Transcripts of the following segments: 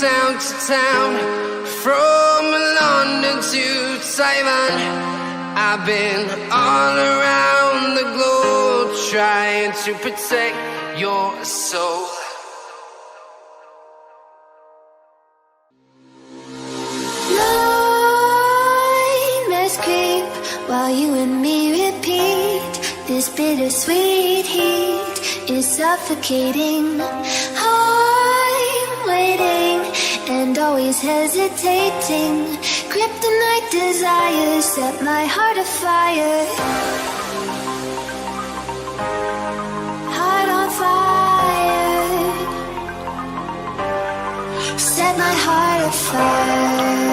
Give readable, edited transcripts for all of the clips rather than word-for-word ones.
town to town, from London to Taiwan. I've been all around the globe trying to protect your soul. Nightmares creep while you and me repeat. This bittersweet heat is suffocating. I'm waiting and always hesitating. Kryptonite desires set my heart afire. Heart on fire. Set my heart afire.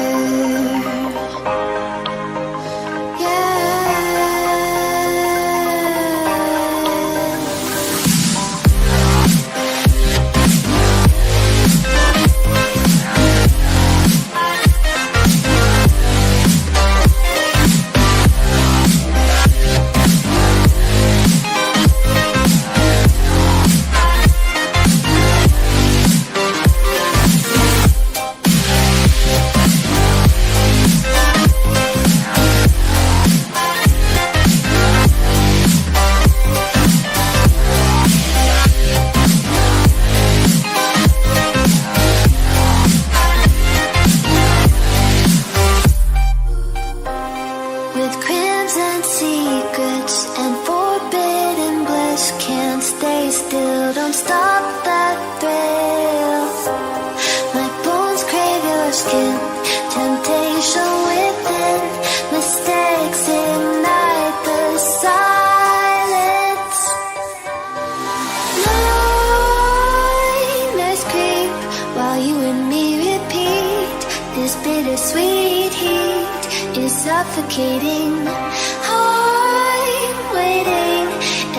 Suffocating. I'm waiting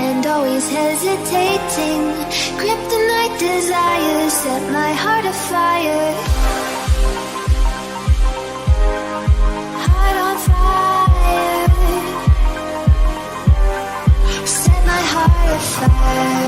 and always hesitating. Kryptonite desires set my heart afire. Heart on fire. Set my heart afire.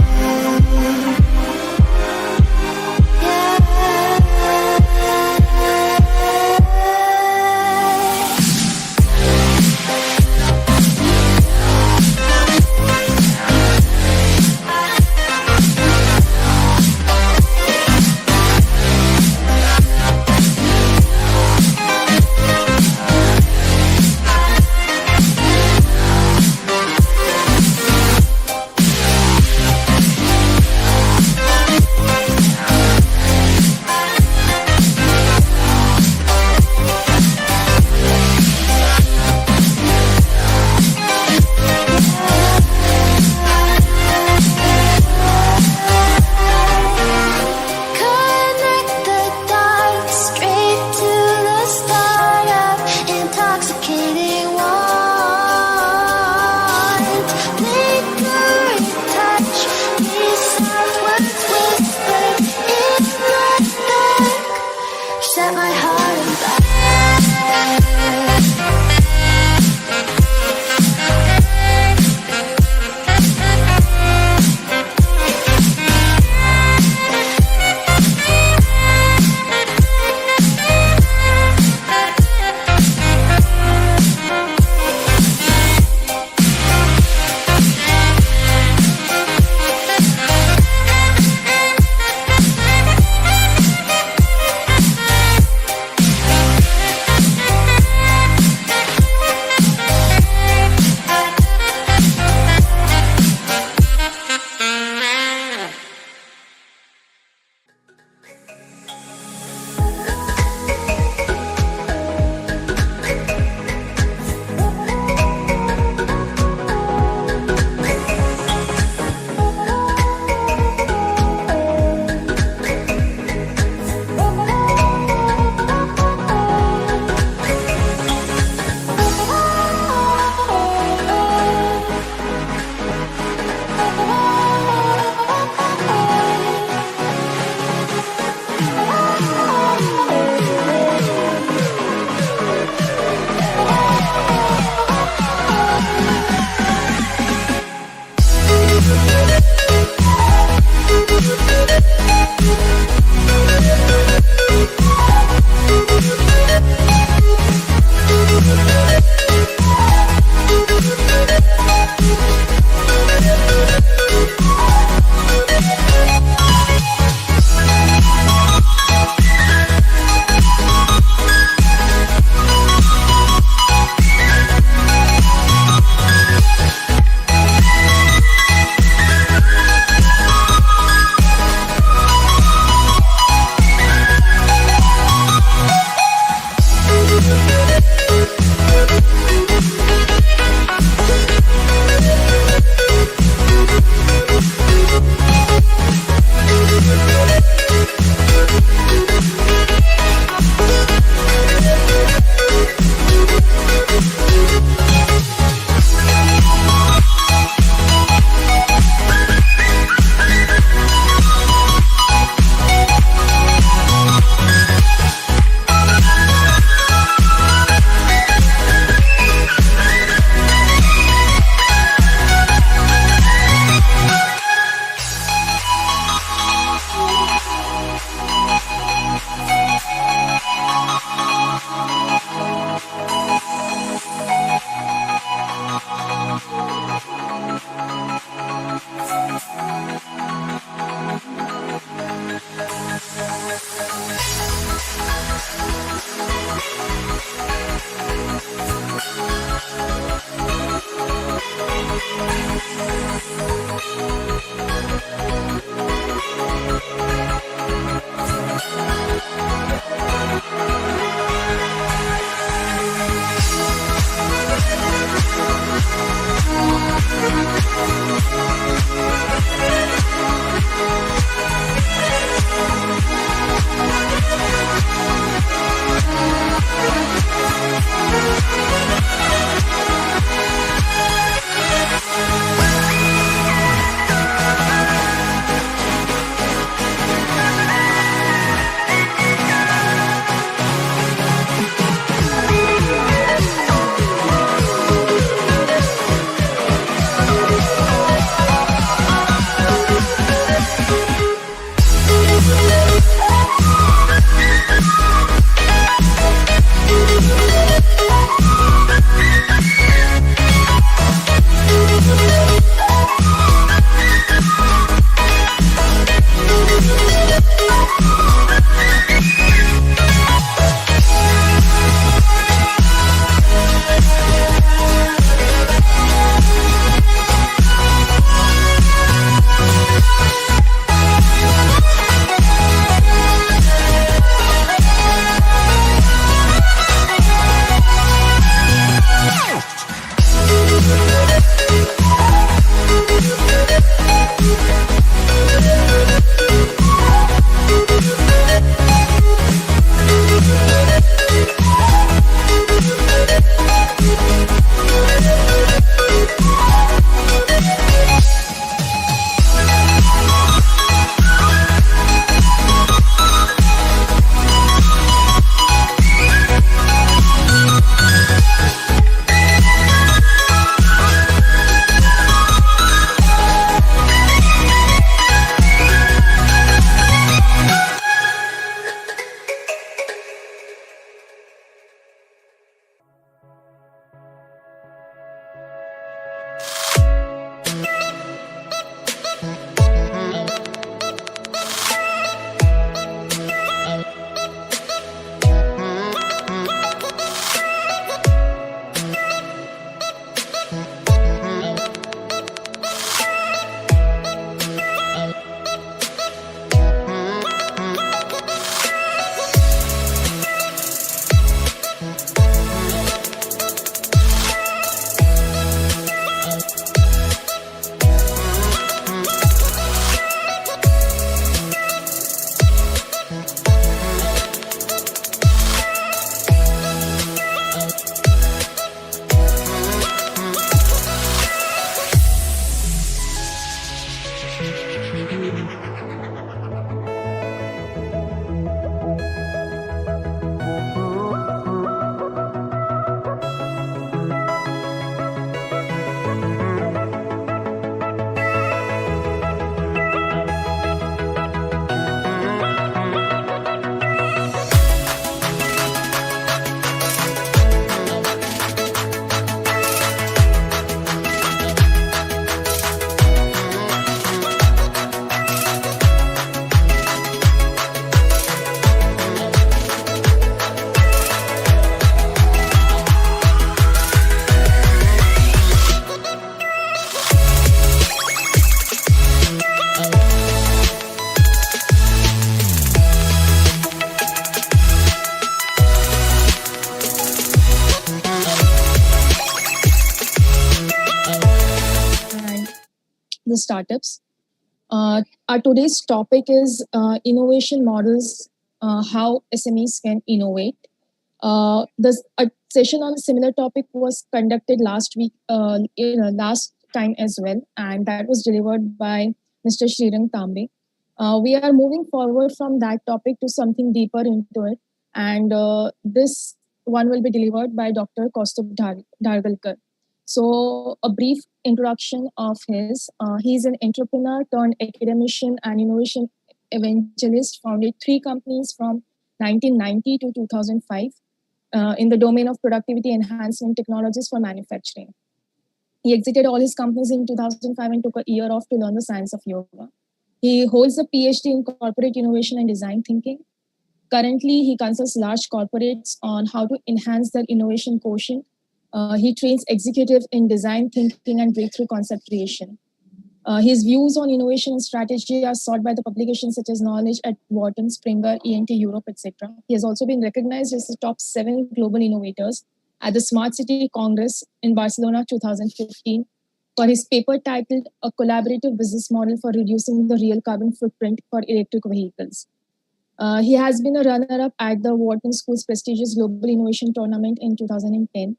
the startups. Our today's topic is innovation models, how SMEs can innovate. A session on a similar topic was conducted last week, last time as well, and that was delivered by Mr. Srirang Tambe. We are moving forward from that topic to something deeper into it, and this one will be delivered by Dr. Kaustubh Dhargalkar. So, a brief introduction of his. He's an entrepreneur turned academician and innovation evangelist, founded 3 companies from 1990 to 2005 in the domain of productivity enhancement technologies for manufacturing. He exited all his companies in 2005 and took a year off to learn the science of yoga. He holds a PhD in corporate innovation and design thinking. Currently, he consults large corporates on how to enhance their innovation quotient. He trains executives in design thinking and breakthrough concept creation. His views on innovation and strategy are sought by the publications such as Knowledge at Wharton, Springer, ENT Europe, etc. He has also been recognized as the top 7 global innovators at the Smart City Congress in Barcelona 2015 for his paper titled A Collaborative Business Model for Reducing the Real Carbon Footprint for Electric Vehicles. He has been a runner-up at the Wharton School's prestigious Global Innovation Tournament in 2010.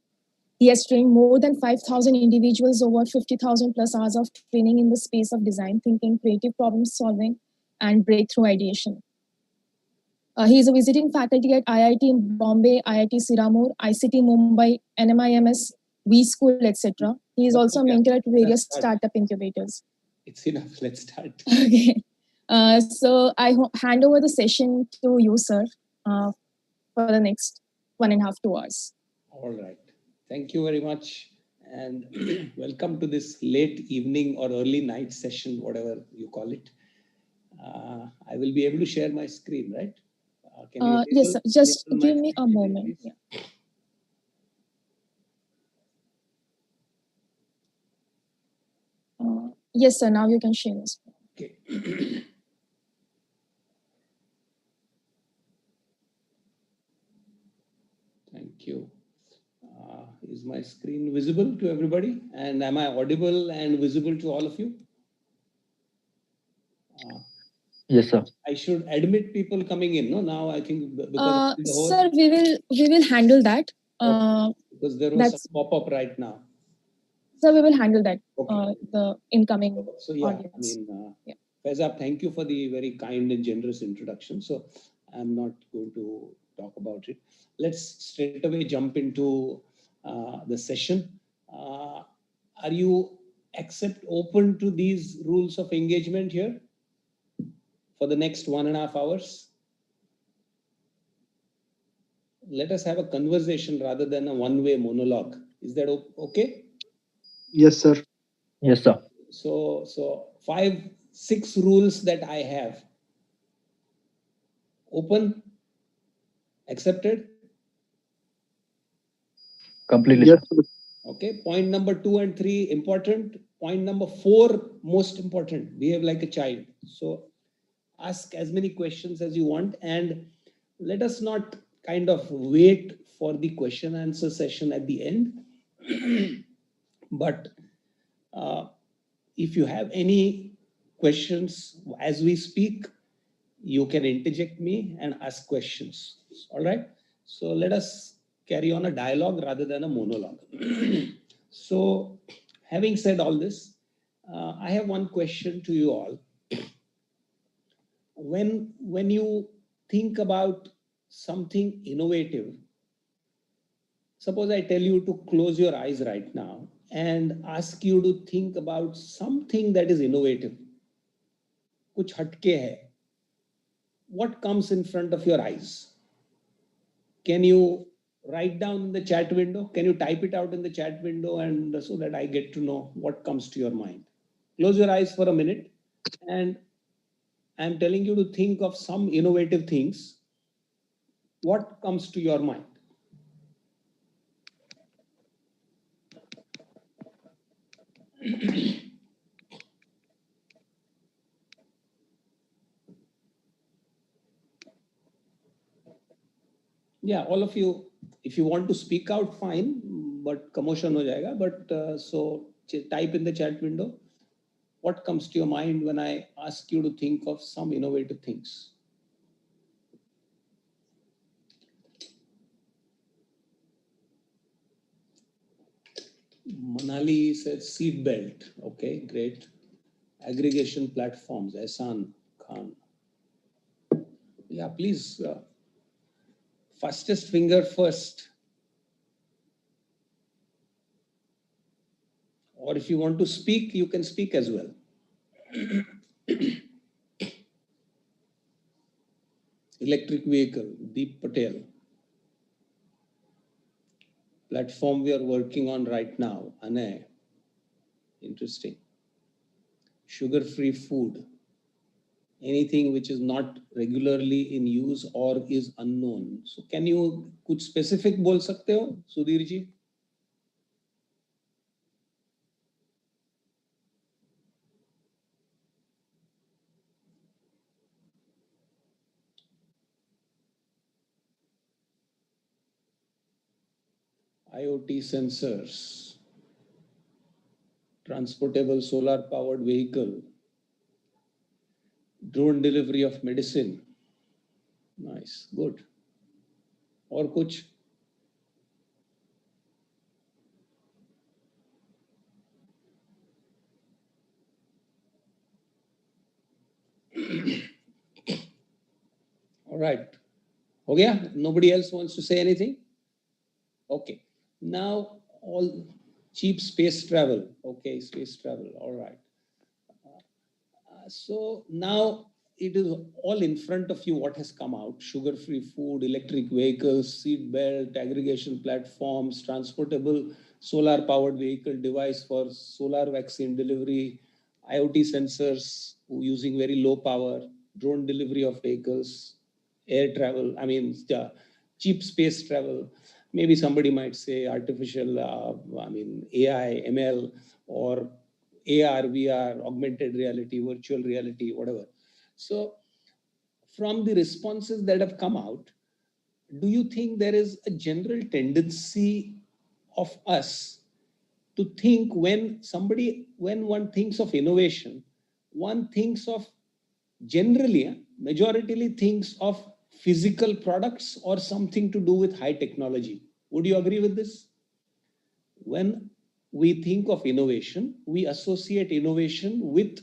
He has trained more than 5,000 individuals over 50,000 plus hours of training in the space of design thinking, creative problem solving, and breakthrough ideation. He is a visiting faculty at IIT in Bombay, IIT Siramur, ICT Mumbai, NMIMS, V School, etc. He is also a mentor at various startup incubators. It's enough. Let's start. Okay. So I hand over the session to you, sir, for the next 1.5 to 2 hours. All right. Thank you very much. And welcome to this late evening or early night session, whatever you call it. I will be able to share my screen, right? Yes, sir. Just give me a moment. Yeah. Yes, sir. Now you can share this. Okay. Thank you. Is my screen visible to everybody? And am I audible and visible to all of you? Yes, sir. I should admit people coming in. No, now I think because sir, we will handle that. Because there was some pop-up right now. So we will handle that. Okay. The incoming so yeah, audience. I mean, Faizab, thank you for the very kind and generous introduction. So I'm not going to talk about it. Let's straight away jump into the session. Are you open to these rules of engagement here for the next 1.5 hours? Let us have a conversation rather than a one-way monologue. Is that okay? Yes, sir. Yes, sir. So 5-6 rules that I have. Open? Accepted? Completely. Yes. Okay. Point number 2 and 3, important. Point number 4, most important. Behave like a child. So ask as many questions as you want, and let us not kind of wait for the question answer session at the end. But if you have any questions as we speak, you can interject me and ask questions. All right. So let us carry on a dialogue rather than a monologue. So having said all this, I have one question to you all. When you think about something innovative, suppose I tell you to close your eyes right now and ask you to think about something that is innovative, kuch hatke hai. What comes in front of your eyes? Can you write down in the chat window? Can you type it out in the chat window, and so that I get to know what comes to your mind? Close your eyes for a minute, and I'm telling you to think of some innovative things. What comes to your mind? Yeah, all of you, if you want to speak out, fine, but commotion ho jayega. But so type in the chat window. what comes to your mind when I ask you to think of some innovative things? Manali says seat belt. Okay, great. Aggregation platforms, Ehsan Khan. Yeah, please. Fastest finger first. Or if you want to speak, you can speak as well. Electric vehicle, Deep Patel. Platform we are working on right now, Anay. Interesting. Sugar-free food. Anything which is not regularly in use or is unknown. So can you कुछ specific बोल सकते हो, Sudhir ji? IoT sensors, transportable solar powered vehicle, drone delivery of medicine. Nice, good. और कुछ? All right. हो गया? Nobody else wants to say anything? Okay. Now all cheap space travel. Okay, space travel. All right. So now it is all in front of you what has come out. Sugar-free food, electric vehicles, seat belt, aggregation platforms, transportable solar-powered vehicle device for solar vaccine delivery, IoT sensors using very low power, drone delivery of vehicles, air travel, cheap space travel. Maybe somebody might say artificial, AI, ML, or AR, VR, augmented reality, virtual reality, whatever. So from the responses that have come out, do you think there is a general tendency of us to think when one thinks of innovation, one thinks of generally, majoritarily thinks of physical products or something to do with high technology? Would you agree with this? When we think of innovation, we associate innovation with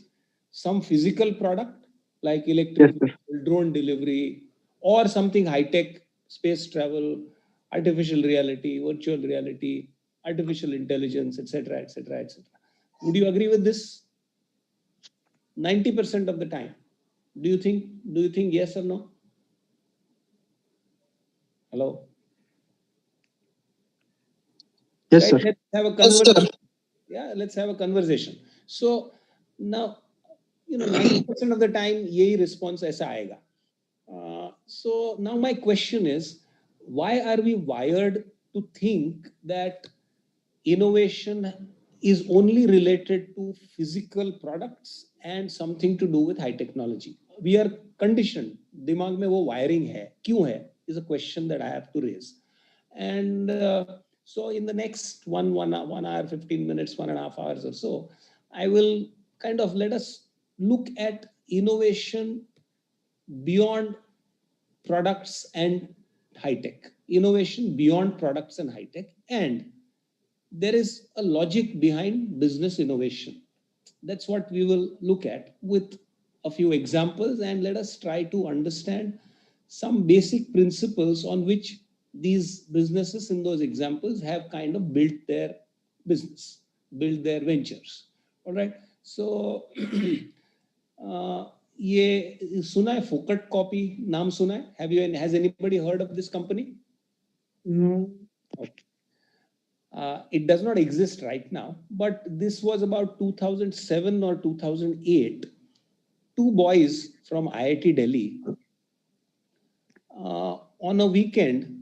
some physical product like electric drone delivery or something high-tech, space travel, artificial reality, virtual reality, artificial intelligence, etc., etc., etc. Would you agree with this? 90% of the time. Do you think yes or no? Hello? Yes, Right, sir. let's have a conversation. Yeah, let's have a conversation. So now, 90% of the time, yehi response aisa aega. So now my question is, why are we wired to think that innovation is only related to physical products and something to do with high technology? We are conditioned. Dimag mein wo wiring hai. Kyun hai? Is a question that I have to raise. And so in the next one hour, 15 minutes, 1.5 hours or so, I will kind of let us look at innovation beyond products and high tech. Innovation beyond products and high tech. And there is a logic behind business innovation. That's what we will look at with a few examples, and let us try to understand some basic principles on which these businesses in those examples have kind of built their business, built their ventures. All right. So ये सुना है फोकट copy नाम सुना है? Has anybody heard of this company? No. Okay. It does not exist right now, but this was about 2007 or 2008. Two boys from IIT Delhi on a weekend,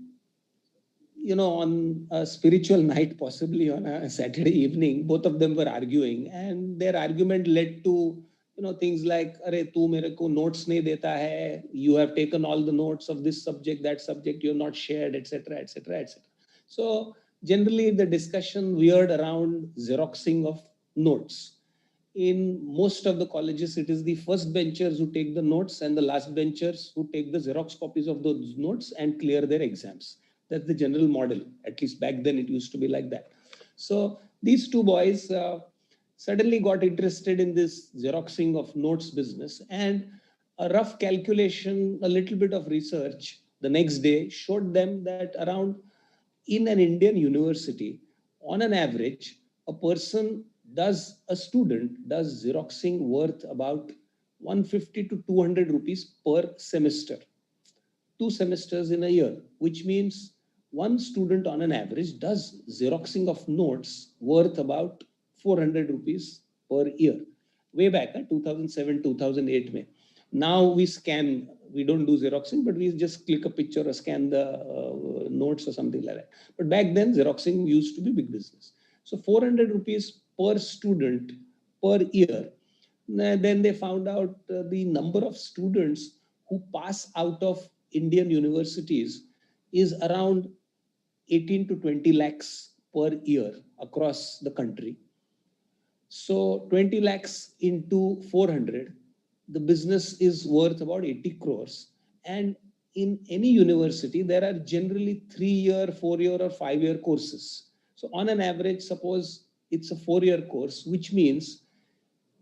on a spiritual night, possibly on a Saturday evening, both of them were arguing, and their argument led to things like, "Arey, tu mere ko notes nahi deta hai. You have taken all the notes of this subject, that subject. You have not shared, etc., etc., etc." So generally, the discussion veered around xeroxing of notes, In most of the colleges, it is the first benchers who take the notes and the last benchers who take the Xerox copies of those notes and clear their exams. That's the general model. At least back then it used to be like that. So these two boys suddenly got interested in this Xeroxing of notes business, and a rough calculation, a little bit of research the next day showed them that around in an Indian university, on an average, a student does Xeroxing worth about 150 to 200 rupees per semester, 2 semesters in a year, which means one student on an average does Xeroxing of notes worth about 400 rupees per year. Way back, 2007, 2008. Mein. Now we scan, we don't do Xeroxing, but we just click a picture or scan the notes or something like that. But back then, Xeroxing used to be big business. So 400 rupees per student per year. Then they found out the number of students who pass out of Indian universities is around 18 to 20 lakhs per year across the country. So 20 lakhs into 400, the business is worth about 80 crores. And in any university, there are generally 3-year, 4-year, or 5-year courses. So on an average, suppose it's a 4-year course, which means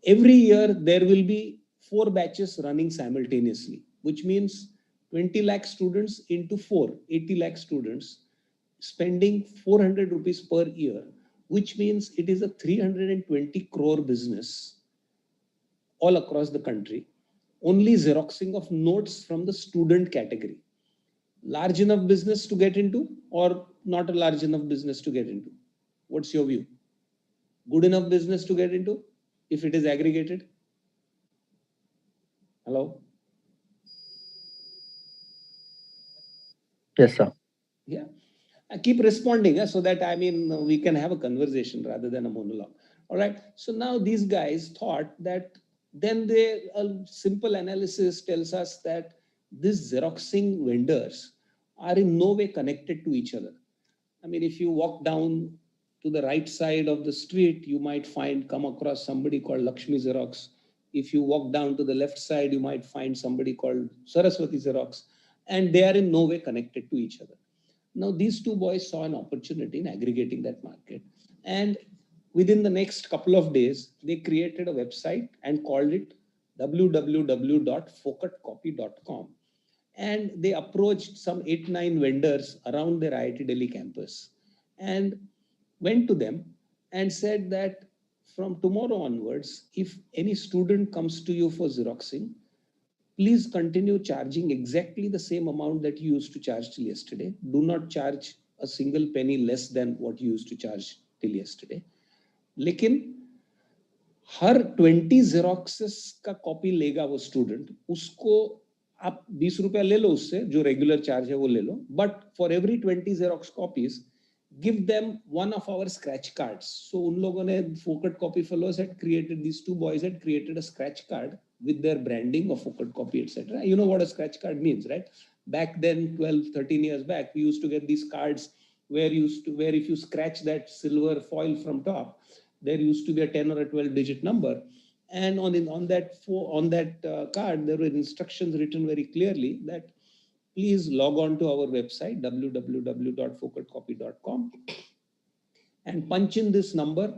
every year there will be 4 batches running simultaneously, which means 20 lakh students into 4, 80 lakh students spending 400 rupees per year, which means it is a 320 crore business all across the country. Only Xeroxing of notes from the student category. Large enough business to get into, or not a large enough business to get into? What's your view? Good enough business to get into if it is aggregated? Hello? Yes, sir. Yeah. I keep responding so that we can have a conversation rather than a monologue. All right. So now these guys thought that then a simple analysis tells us that these Xeroxing vendors are in no way connected to each other. If you walk down to the right side of the street, you might come across somebody called Lakshmi Xerox. If you walk down to the left side, you might find somebody called Saraswati Xerox, and they are in no way connected to each other. Now, these two boys saw an opportunity in aggregating that market. And within the next couple of days, they created a website and called it www.focutcopy.com. And they approached some 8-9 vendors around their IIT Delhi campus and went to them and said that from tomorrow onwards, if any student comes to you for Xeroxing, please continue charging exactly the same amount that you used to charge till yesterday. Do not charge a single penny less than what you used to charge till yesterday. लेकिन हर 20 Xeroxes का copy लेगा वो student, उसको आप 20 रुपया ले लो उससे, जो रेगुलर चार्ज है वो ले लो, but for every 20 Xerox copies, give them one of our scratch cards. So उन लोगों ने Focus Copy fellows had created, these two boys had created a scratch card with their branding of Focus Copy, etc. You know what a scratch card means, right? Back then, 12, 13 years back, we used to get these cards where if you scratch that silver foil from top, there used to be a 10 or a 12 digit number. And on that card, there were instructions written very clearly that please log on to our website, www.focutcopy.com, and punch in this number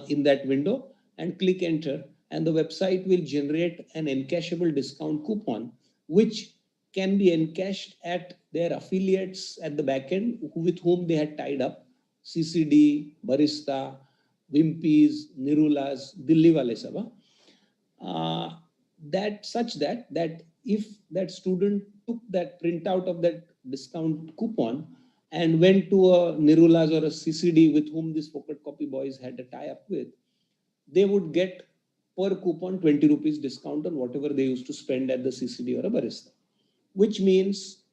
in that window and click enter, and the website will generate an encashable discount coupon, which can be encashed at their affiliates at the back end with whom they had tied up, CCD, Barista, Wimpy's, Nirula's, Dilli wale sab. That if that student took that printout of that discount coupon and went to a Nirula's or a CCD with whom this Focus Copy boys had a tie-up with, they would get per coupon 20 rupees discount on whatever they used to spend at the CCD or a Barista. Which means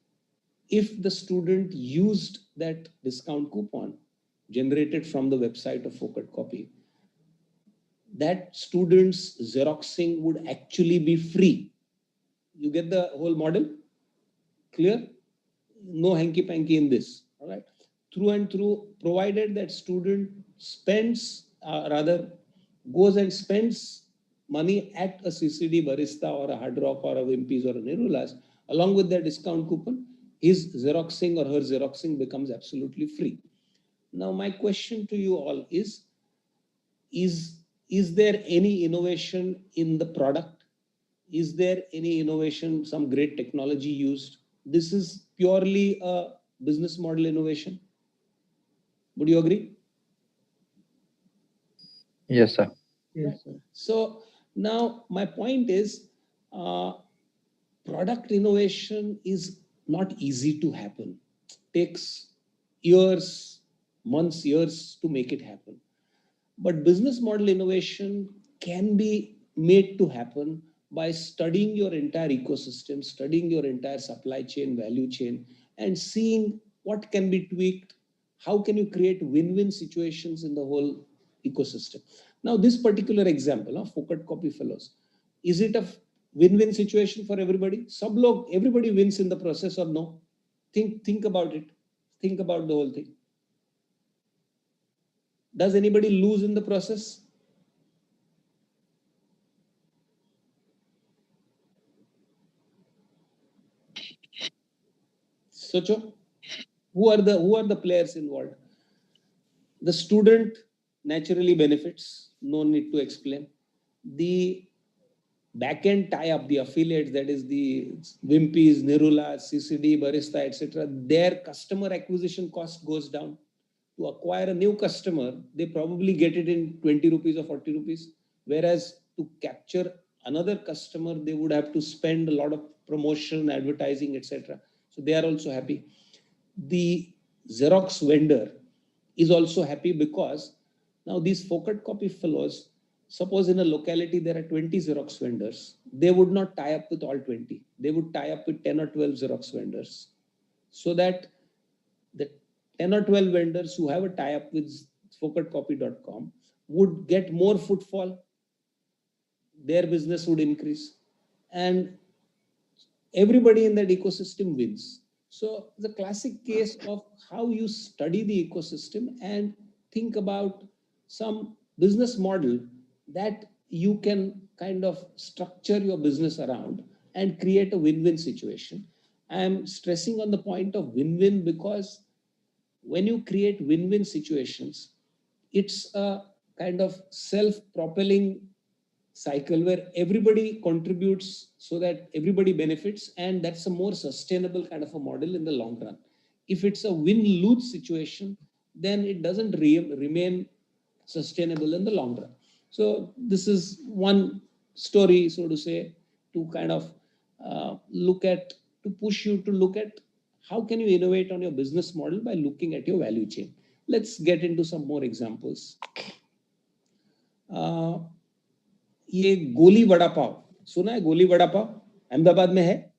if the student used that discount coupon generated from the website of Focus Copy, that student's Xeroxing would actually be free. You get the whole model? Clear? No hanky-panky in this. All right. Through and through, provided that student goes and spends money at a CCD, Barista or a Hard Rock or a Wimpy's or a Nerulas, along with their discount coupon, his Xeroxing or her Xeroxing becomes absolutely free. Now, my question to you all is there any innovation in the product? Is there any innovation, some great technology used? This is purely a business model innovation. Would you agree? Yes, sir. Yes, sir. So now my point is, product innovation is not easy to happen. Takes years, months, years to make it happen. But business model innovation can be made to happen by studying your entire ecosystem, studying your entire supply chain, value chain, and seeing what can be tweaked. How can you create win-win situations in the whole ecosystem? Now, this particular example of Focus Copy Fellows, is it a win-win situation for everybody? Everybody wins in the process or no? Think about it. Think about the whole thing. Does anybody lose in the process? Socho, who are the players involved? The student naturally benefits, no need to explain. The backend tie-up, the affiliates, that is the Wimpy's, Nirula, CCD, Barista, etc., their customer acquisition cost goes down. To acquire a new customer, they probably get it in 20 rupees or 40 rupees. Whereas to capture another customer, they would have to spend a lot of promotion, advertising, etc. So they are also happy. The Xerox vendor is also happy because now these Focus Copy Fellows, suppose in a locality there are 20 Xerox vendors, they would not tie up with all 20. They would tie up with 10 or 12 Xerox vendors, so that the 10 or 12 vendors who have a tie-up with focuscopy.com would get more footfall, their business would increase, and everybody in that ecosystem wins. So the classic case of how you study the ecosystem and think about some business model that you can kind of structure your business around and create a win-win situation. I am stressing on the point of win-win because when you create win-win situations, it's a kind of self-propelling cycle where everybody contributes so that everybody benefits, and that's a more sustainable kind of a model in the long run. If it's a win-lose situation, then it doesn't remain sustainable in the long run. So this is one story, so to say, to kind of to push you to look at how can you innovate on your business model by looking at your value chain. Let's get into some more examples. ये गोली वड़ा पाव सुना है? गोली वड़ा पाव अहमदाबाद में है.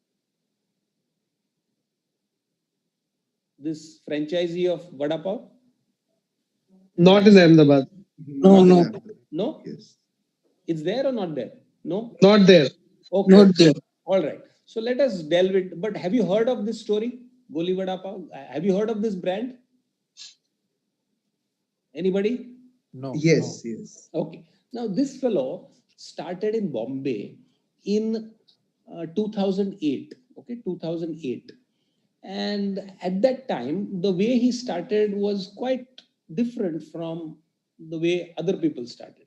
This franchisee of vada pav? Not in Ahmedabad. No. Yes. It's there or not there? No. Not there. Okay. Not there. All right. So let us delve into. But have you heard of this story, Goli Vada Pav? Have you heard of this brand? Anybody? No. Yes. Yes. Okay. Now this fellow started in Bombay in 2008. Okay, 2008. And at that time, the way he started was quite different from the way other people started.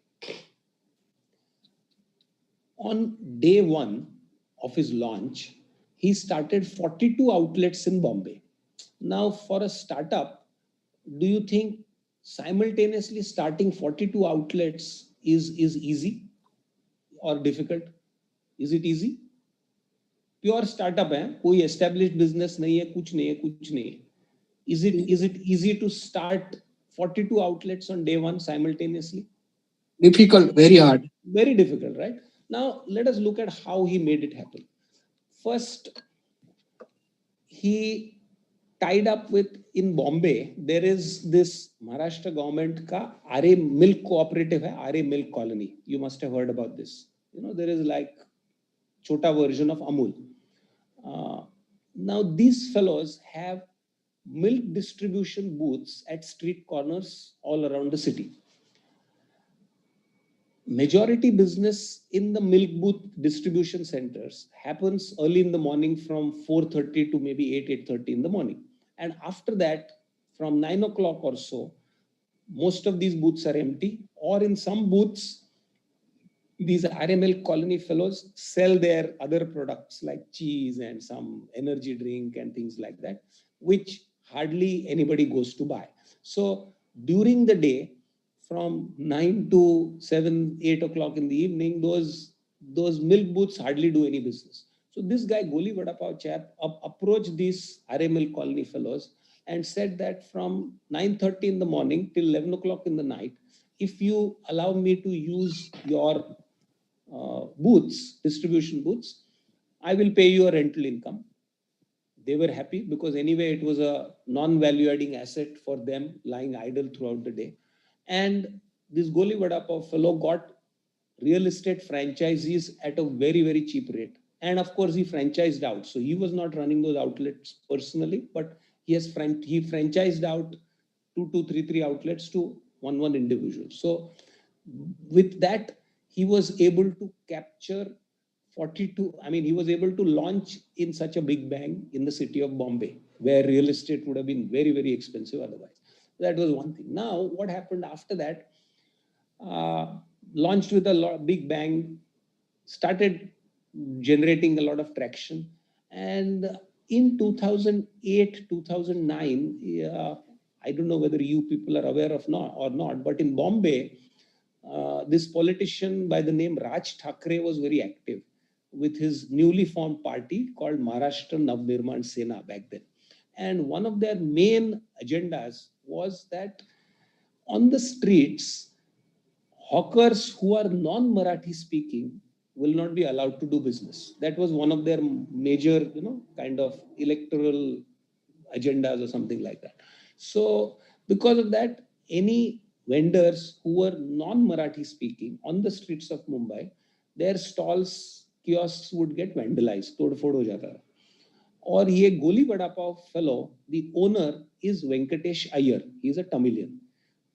On day one of his launch, he started 42 outlets in Bombay. Now, for a startup, do you think simultaneously starting 42 outlets is easy or difficult? Is it easy? Pure startup है, कोई established business नहीं है, कुछ नहीं है. Is it easy to start 42 outlets on day one simultaneously? Difficult. Very hard. Very difficult, right? Now, let us look at how he made it happen. First, he tied up with, in Bombay, there is this Maharashtra government ka RA Milk Cooperative hai, RA Milk Colony. You must have heard about this. You know, there is like chota version of Amul. Now, these fellows have milk distribution booths at street corners all around the city. majority business in the milk booth distribution centers happens early in the morning from 4:30 to maybe 8:30 in the morning. And after that, from 9 o'clock or so, most of these booths are empty, or in some booths, these RML colony fellows sell their other products like cheese and some energy drink and things like that, which hardly anybody goes to buy. So during the day, from 9 to 7, 8 o'clock in the evening, those milk booths hardly do any business. So this guy, Goli Vada Pav chap, approached these RML colony fellows and said that from 9:30 in the morning till 11 o'clock in the night, if you allow me to use your booths, distribution booths, I will pay you a rental income. They were happy because anyway, it was a non-value adding asset for them lying idle throughout the day. And this Goli Vada Pav fellow got real estate franchisees at a very, very cheap rate. And of course, he franchised out. So he was not running those outlets personally, but he franchised out two, three outlets to one individual. So with that, he was able to capture 42. I mean, he was able to launch in such a big bang in the city of Bombay, where real estate would have been very, very expensive otherwise. That was one thing. Now, what happened after that? Launched with a big bang, started generating a lot of traction. And in 2008, 2009, I don't know whether you people are aware of or not, but in Bombay, this politician by the name Raj Thackeray was very active with his newly formed party called Maharashtra Navnirman Sena back then. And one of their main agendas was that on the streets, hawkers who are non-Marathi speaking will not be allowed to do business. That was one of their major, kind of electoral agendas or something like that. So because of that, any vendors who were non-Marathi speaking on the streets of Mumbai, their stalls, kiosks would get vandalized, todfod ho jata. Or ye Goli Vada Pav fellow, the owner is Venkatesh Iyer. He is a Tamilian.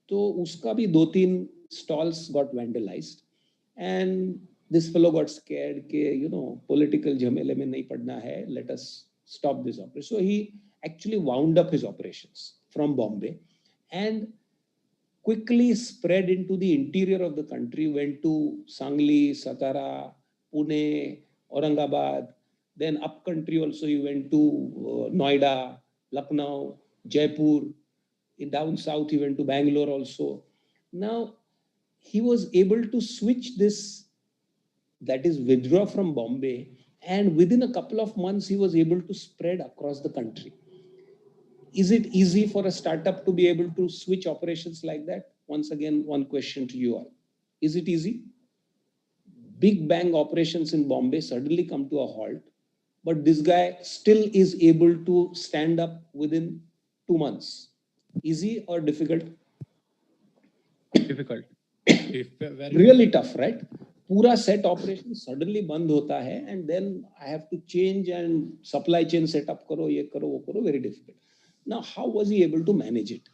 So uska bhi 2-3 stalls got vandalized. And this fellow got scared ke, political jhamele mein nahi padna hai, let us stop this operation. So he actually wound up his operations from Bombay and quickly spread into the interior of the country, went to Sangli, Satara, Pune, Aurangabad. Then up country also he went to Noida, Lucknow, Jaipur. In down south he went to Bangalore also. Now he was able to switch this, that is withdraw from Bombay, and within a couple of months he was able to spread across the country. Is it easy for a startup to be able to switch operations like that? Once again, one question to you all. Is it easy? Big bang operations in Bombay suddenly come to a halt, but this guy still is able to stand up within 2 months. Easy or difficult? Difficult. Really tough, right? पूरा set operation suddenly बंद होता है, and then I have to change and supply chain set up करो, ये करो, वो करो, very difficult. Now, how was he able to manage it?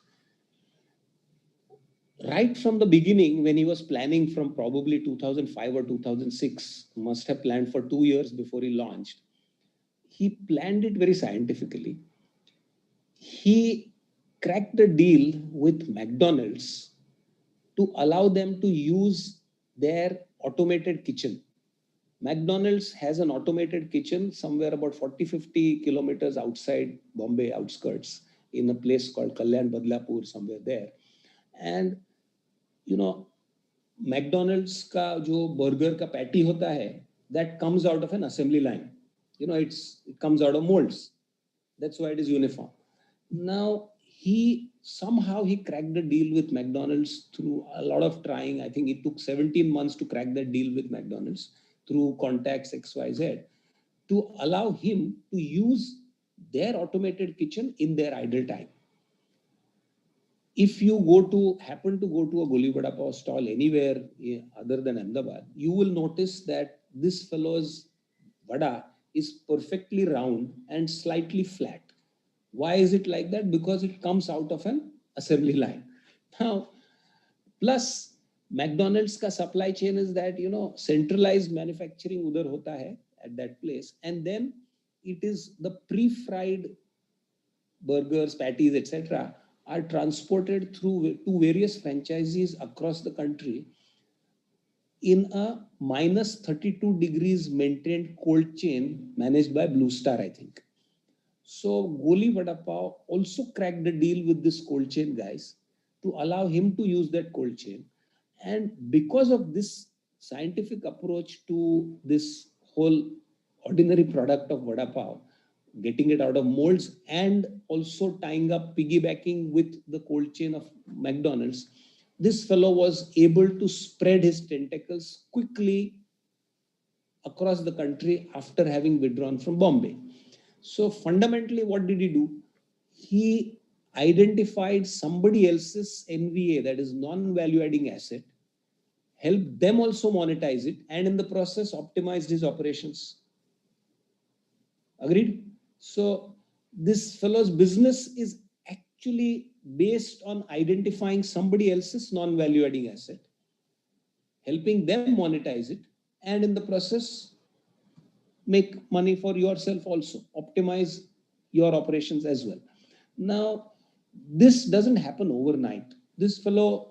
Right from the beginning, when he was planning from probably 2005 or 2006, must have planned for 2 years before he launched, he planned it very scientifically. He cracked a deal with McDonald's to allow them to use their automated kitchen. McDonald's has an automated kitchen somewhere about 40-50 kilometers outside Bombay outskirts in a place called Kalyan Badlapur, somewhere there. And, McDonald's का जो burger का patty होता है, that comes out of an assembly line. It comes out of molds. That's why it is uniform. Now, he cracked a deal with McDonald's through a lot of trying. I think it took 17 months to crack that deal with McDonald's through contacts XYZ to allow him to use their automated kitchen in their idle time. If you happen to go to a Goli Vada Pav stall anywhere other than Ahmedabad, you will notice that this fellow's vada is perfectly round and slightly flat. Why is it like that? Because it comes out of an assembly line. Now, plus McDonald's का supply chain is that, centralized manufacturing उधर होता है at that place, and then it is the pre-fried burgers, patties, etc. are transported through to various franchisees across the country in a minus 32 degrees maintained cold chain managed by Blue Star, I think. So Goli Vada Pav also cracked a deal with this cold chain guys to allow him to use that cold chain. And because of this scientific approach to this whole ordinary product of Vada Pav, getting it out of molds and also tying up, piggybacking with the cold chain of McDonald's, this fellow was able to spread his tentacles quickly across the country after having withdrawn from Bombay. So fundamentally, what did he do? He identified somebody else's NVA, that is non-value adding asset, helped them also monetize it, and in the process optimized his operations. Agreed? So this fellow's business is actually based on identifying somebody else's non-value adding asset, helping them monetize it, and in the process make money for yourself also, optimize your operations as well. Now, this doesn't happen overnight. This fellow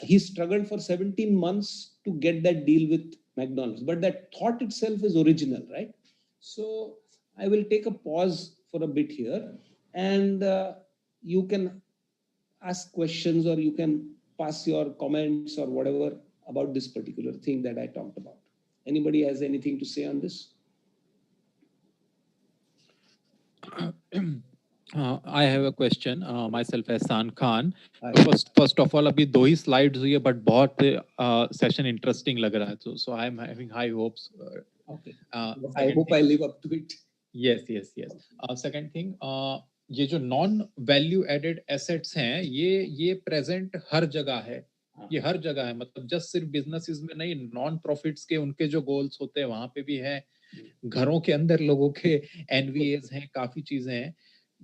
he struggled for 17 months to get that deal with McDonald's, but that thought itself is original, right? So I will take a pause for a bit here, and you can ask questions or you can pass your comments or whatever about this particular thing that I talked about. Anybody has anything to say on this? I have a question. Myself Ehsan Khan. First of all, अभी दो ही slides हुई है, but बहुत session interesting लग रहा है. So I am having high hopes. Okay. I hope I live up to it. Yes. Second thing, ये जो non value added assets हैं, ये present हर जगह है. ये हर जगह है, मतलब just सिर्फ businesses में नहीं, non profits के उनके जो goals होते हैं वहाँ पे भी है. घरों के अंदर लोगों के NVAs हैं, काफी चीजें हैं.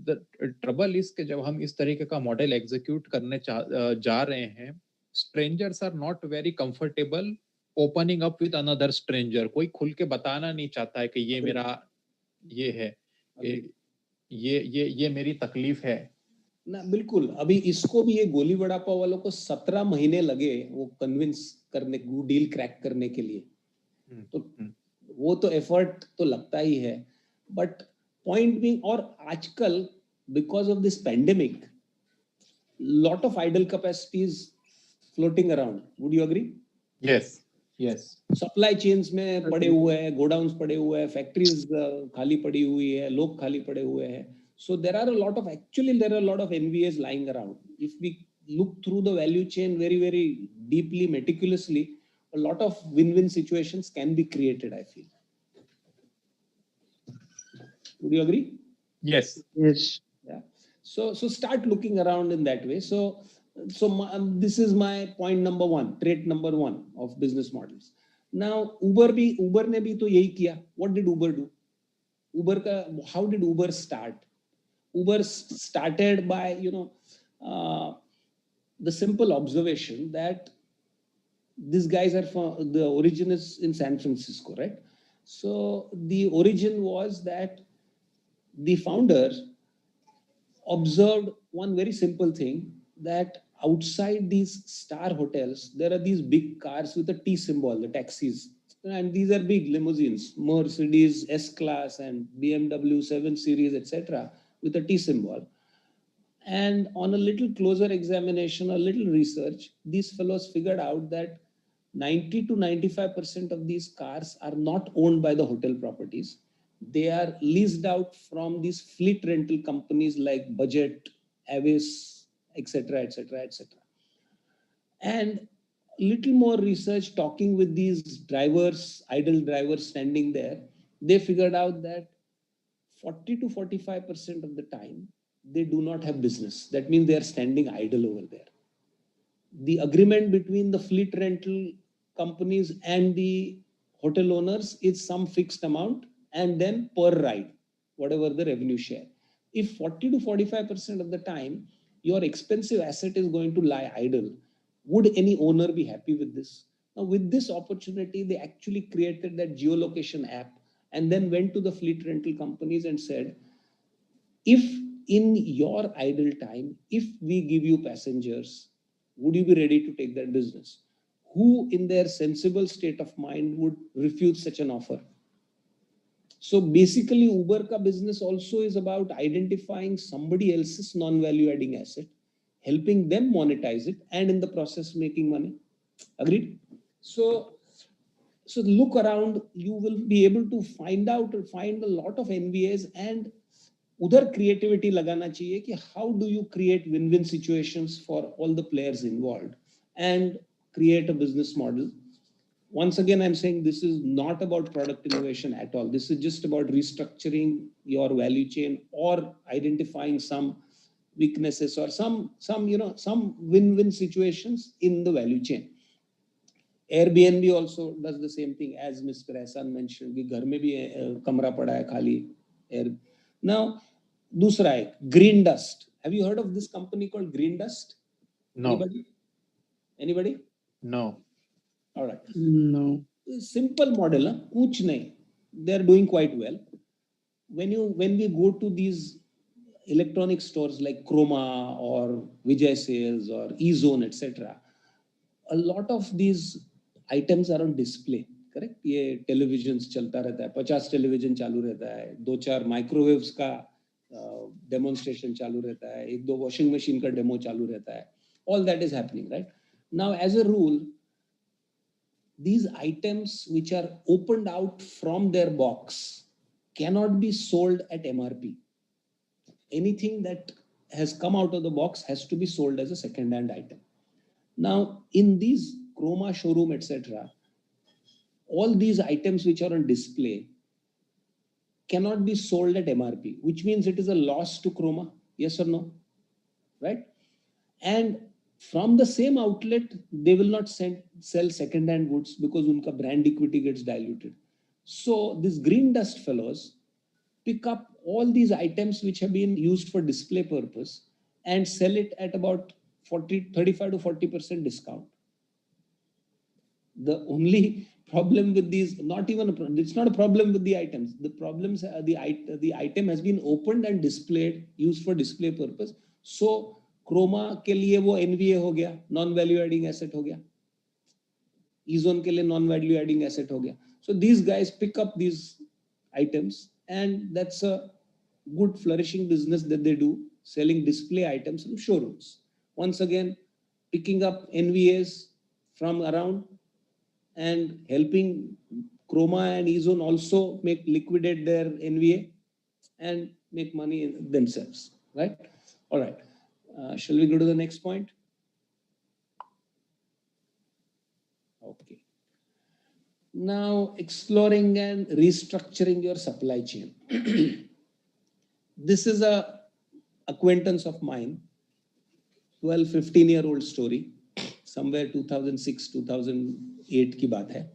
The trouble is कि जब हम इस तरीके का मॉडल एग्जीक्यूट करने जा रहे हैं, strangers are not very comfortable opening up with another stranger. कोई खुल के बताना नहीं चाहता है कि ये मेरा ये है, ये मेरी तकलीफ है ना. बिल्कुल. अभी इसको भी ये गोली वड़ा पाव वालों को 17 महीने लगे वो कन्विंस करने, डील क्रैक करने के लिए. तो वो तो एफर्ट तो लगता ही है, बट पॉइंट बीइंग, और आजकल because of this pandemic lot of idle capacities floating around. Would you agree? Yes. Supply chains में पड़े हुए हैं, गोडाउन्स पड़े हुए हैं, फैक्ट्रीज खाली पड़ी हुई है, लोग खाली पड़े हुए हैं. So there are a lot of NVAs lying around. If we look through the value chain very, very deeply, meticulously, a lot of win-win situations can be created, I feel. Would you agree? Yes. Yeah. So start looking around in that way. So this is my point number one, trait number one of business models. Now, Uber ने भी तो यही किया. What did Uber do? How did Uber start? Uber started by, the simple observation that these guys are from, the origin is in San Francisco, right? So the origin was that the founder observed one very simple thing, that outside these star hotels, there are these big cars with a T symbol, the taxis. And these are big limousines, Mercedes S-Class and BMW 7 Series, etc., with a T symbol. And on a little closer examination, a little research, these fellows figured out that 90 to 95% of these cars are not owned by the hotel properties. They are leased out from these fleet rental companies like Budget, Avis, etc., etc., etc. And little more research, talking with these drivers, idle drivers standing there, they figured out that 40 to 45% of the time, they do not have business. That means they are standing idle over there. The agreement between the fleet rental companies and the hotel owners is some fixed amount and then per ride, whatever the revenue share. If 40 to 45% of the time, your expensive asset is going to lie idle, Would any owner be happy with this? Now, with this opportunity, they actually created that geolocation app and then went to the fleet rental companies and said, if in your idle time, if we give you passengers, would you be ready to take that business? Who in their sensible state of mind would refuse such an offer? So basically, Uber ka business also is about identifying somebody else's non-value adding asset, helping them monetize it, and in the process making money. Agreed? So look around, you will be able to find a lot of NVAs, and उधर creativity लगाना चाहिए कि how do you create win-win situations for all the players involved and create a business model. Once again, I'm saying this is not about product innovation at all. This is just about restructuring your value chain or identifying some weaknesses or some win-win situations in the value chain. Airbnb also does the same thing, as Mr. Ehsan mentioned, कि घर में भी कमरा पड़ा है खाली. Now, दूसरा है Green Dust. Have you heard of this company called Green Dust? No. Anybody? No. All right. No. Simple model, huh? Kuch nahi. They're doing quite well. When we go to these electronic stores like Chroma or Vijay Sales or eZone, etc., a lot of these items are on display. Correct, ये television चलता रहता है, 50 television चालू रहता है, 2-4 microwaves का demonstration चालू रहता है, 1-2 वॉशिंग मशीन का डेमो चालू रहता है. All that is happening, right? Now, as a rule, these items which are opened out from their box cannot be sold at MRP. Anything that has come out of the box has to be sold as a second-hand item. Now, in these Chroma showroom, etc., all these items which are on display cannot be sold at MRP, which means it is a loss to Chroma. Yes or no? Right? And from the same outlet, they will not sell second-hand goods because unka brand equity gets diluted. So these Green Dust fellows pick up all these items which have been used for display purpose and sell it at about 35 to 40% discount. The only problem with these, it's not a problem with the items. The problems are the item has been opened and displayed, used for display purpose. So Chroma के लिए वो NVA हो गया, non value adding asset हो गया. eZone के लिए non value adding asset हो गया. So these guys pick up these items, and that's a good flourishing business that they do, selling display items from showrooms. Once again, picking up NVAs from around and helping Chroma and eZone also liquidate their NVA and make money themselves, right? All right. Shall we go to the next point? Okay. Now, exploring and restructuring your supply chain. This is a acquaintance of mine, 15-year-old story, somewhere 2006, 2008 की बात है.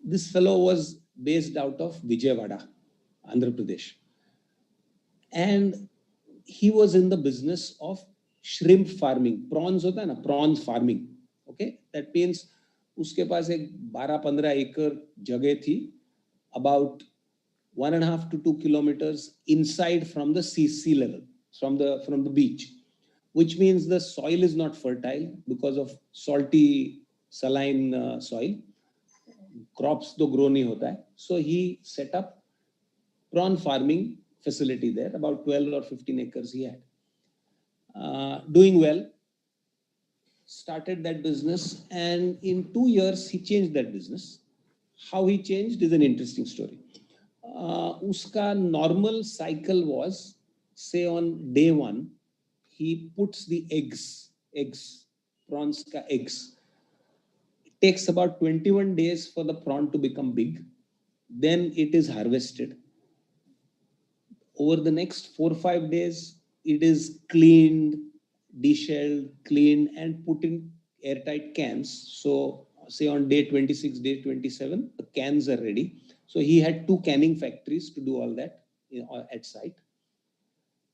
This fellow was based out of Vijayawada, Andhra Pradesh. And he was in the business of shrimp farming. Prawns होता है ना, prawns farming. Okay, that means उसके पास एक 12-15 acre जगह थी, about 1.5 to 2 kilometers inside from the sea level, from the beach, which means the soil is not fertile because of salty saline soil. Crops तो grow नहीं होता है. So he set up prawn farming facility there, about 12 or 15 acres he had. Doing well, started that business, and in 2 years he changed that business. How he changed is an interesting story. Uska normal cycle was, say on day 1, he puts the eggs, prawns ka eggs. It takes about 21 days for the prawn to become big. Then it is harvested. Over the next 4 or 5 days, it is cleaned, deshelled, cleaned, and put in airtight cans. So say on day 26, day 27, the cans are ready. So he had 2 canning factories to do all that at site.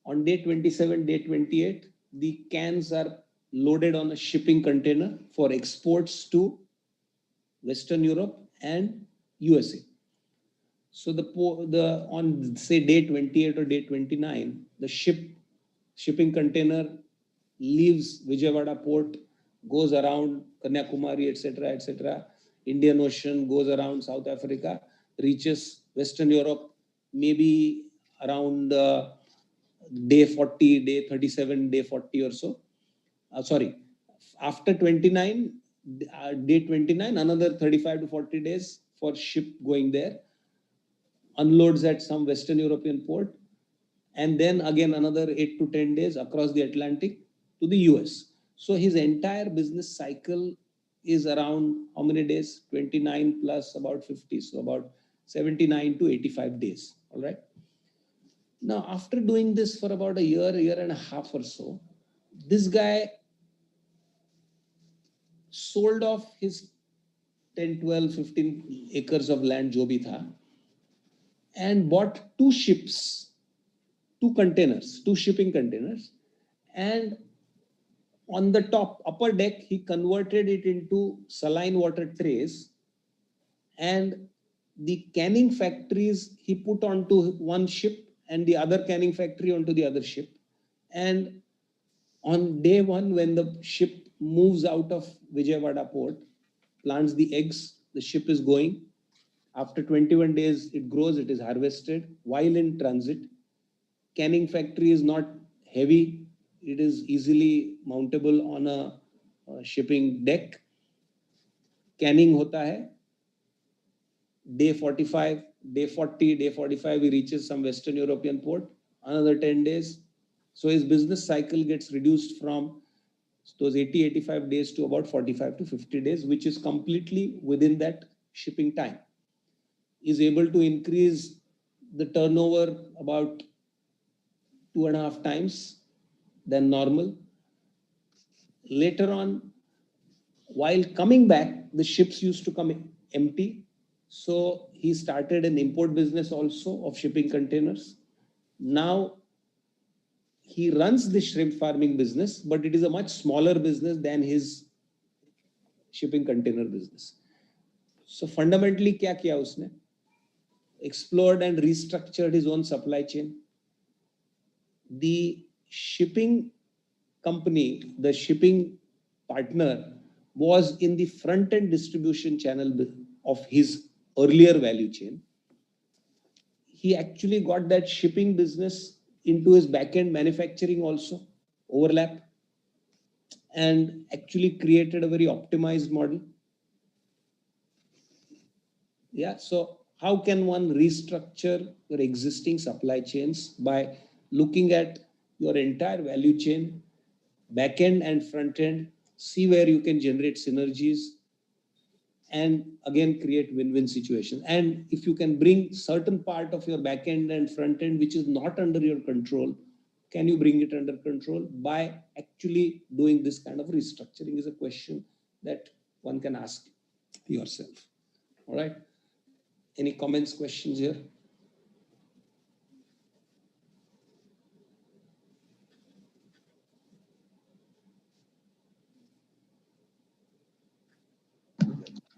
On day 27, day 28, the cans are loaded on a shipping container for exports to Western Europe and USA. So on say day 28 or day 29, the shipping container leaves Vijayawada port, goes around Kanyakumari, etc., Indian Ocean, goes around South Africa, reaches Western Europe, maybe around day 40, day 37, day 40 or so. Sorry, after 29, day 29, another 35 to 40 days for ship going there, unloads at some Western European port, and then again another 8 to 10 days across the Atlantic to the US. So his entire business cycle is around how many days? 29 plus about 50, so about 79 to 85 days. All right. Now, after doing this for about a year and a half or so, this guy sold off his 10, 12, 15 acres of land, jo bhi tha, and bought two ships, two shipping containers, and on the upper deck, he converted it into saline water trays, and the canning factories he put onto one ship and the other canning factory onto the other ship. And on day one, when the ship moves out of Vijayawada port, plants the eggs, the ship is going. After 21 days, it grows, it is harvested. While in transit, canning factory is not heavy. It is easily mountable on a shipping deck. Canning hota hai. Day 45, day 40, day 45, he reaches some Western European port. Another 10 days. So his business cycle gets reduced from those 80, 85 days to about 45 to 50 days, which is completely within that shipping time. Is able to increase the turnover about 2.5 times than normal. Later on, while coming back, the ships used to come empty. So he started an import business also of shipping containers. Now he runs the shrimp farming business, but it is a much smaller business than his shipping container business. So fundamentally, क्या किया उसने? Explored and restructured his own supply chain. The shipping company, the shipping partner, was in the front-end distribution channel of his earlier value chain. He actually got that shipping business into his back-end manufacturing also, overlap, and actually created a very optimized model. Yeah, so how can one restructure your existing supply chains? By looking at your entire value chain, back end and front end, see where you can generate synergies, and again create win-win situation. And if you can bring certain part of your back end and front end which is not under your control, can you bring it under control by actually doing this kind of restructuring? Is a question that one can ask yourself. All right. Any comments, questions here?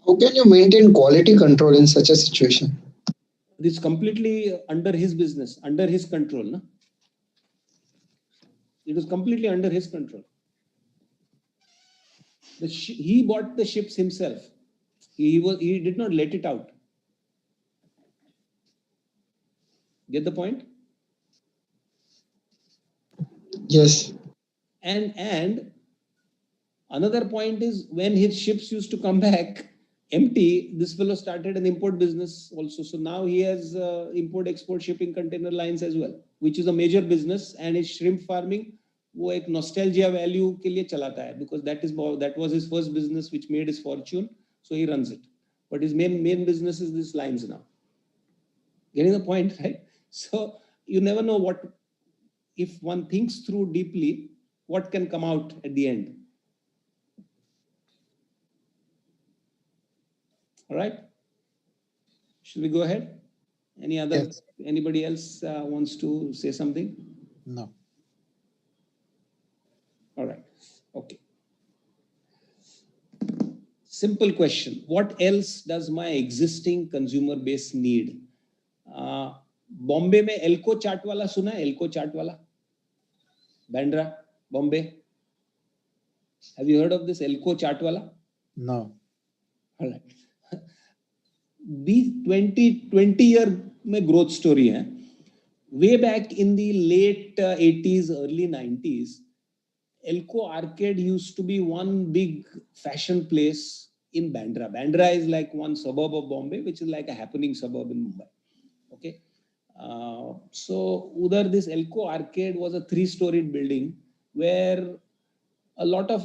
How can you maintain quality control in such a situation? This is completely under his business, under his control. No? It was completely under his control. He bought the ships himself. He did not let it out. Get the point? Yes. And another point is, when his ships used to come back empty, this fellow started an import business also. So now he has import-export shipping container lines as well, which is a major business. And his shrimp farming, वो एक nostalgia value के लिए चलाता है, because that was his first business which made his fortune. So he runs it. But his main business is these lines now. Getting the point, right? So you never know what, if one thinks through deeply, what can come out at the end. All right. Should we go ahead? Anybody else wants to say something? No. All right. Okay. Simple question. What else does my existing consumer base need? Bombay में एल्को चाट वाला सुना है? एल्को चाट वाला, Bandra, Bombay. Have you heard of this एल्को चाट वाला? No. All right. 20 year में growth story है. Way back in the late 80s, early 90s, Elko Arcade used to be one big fashion place in Bandra. Bandra is like one suburb of Bombay, which is like a happening suburb in Mumbai. Okay. So udhar this Elko Arcade was a 3-storied building where a lot of,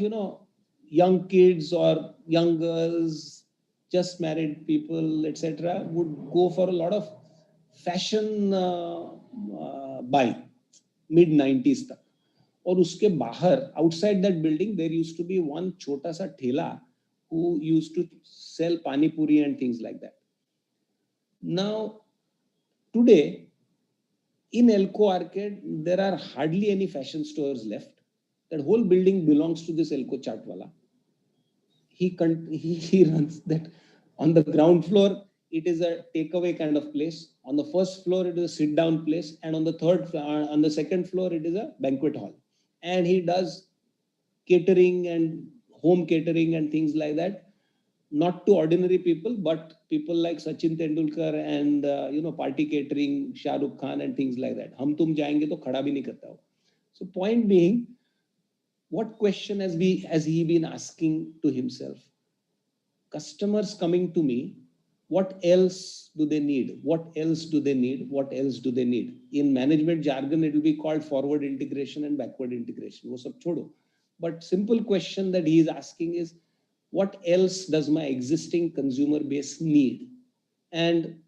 young kids or young girls, just married people, etc., would go for a lot of fashion buy, mid-90s तक. और उसके बाहर, outside that building, there used to be one छोटा सा ठेला who used to sell pani puri and things like that. Now, today, in Elko Arcade, there are hardly any fashion stores left. That whole building belongs to this Elko Chaatwala. He runs that. On the ground floor, it is a takeaway kind of place. On the first floor, it is a sit-down place, and on the second floor, it is a banquet hall. And he does catering and home catering and things like that, not to ordinary people, but people like Sachin Tendulkar and party catering, Shah Rukh Khan and things like that. Hum tum jayenge to khada bhi nahi karta ho. So point being, what question has he been asking to himself? Customers coming to me, what else do they need? What else do they need? What else do they need? In management jargon, it will be called forward integration and backward integration. Wo sab chodo. But simple question that he is asking is, what else does my existing consumer base need? And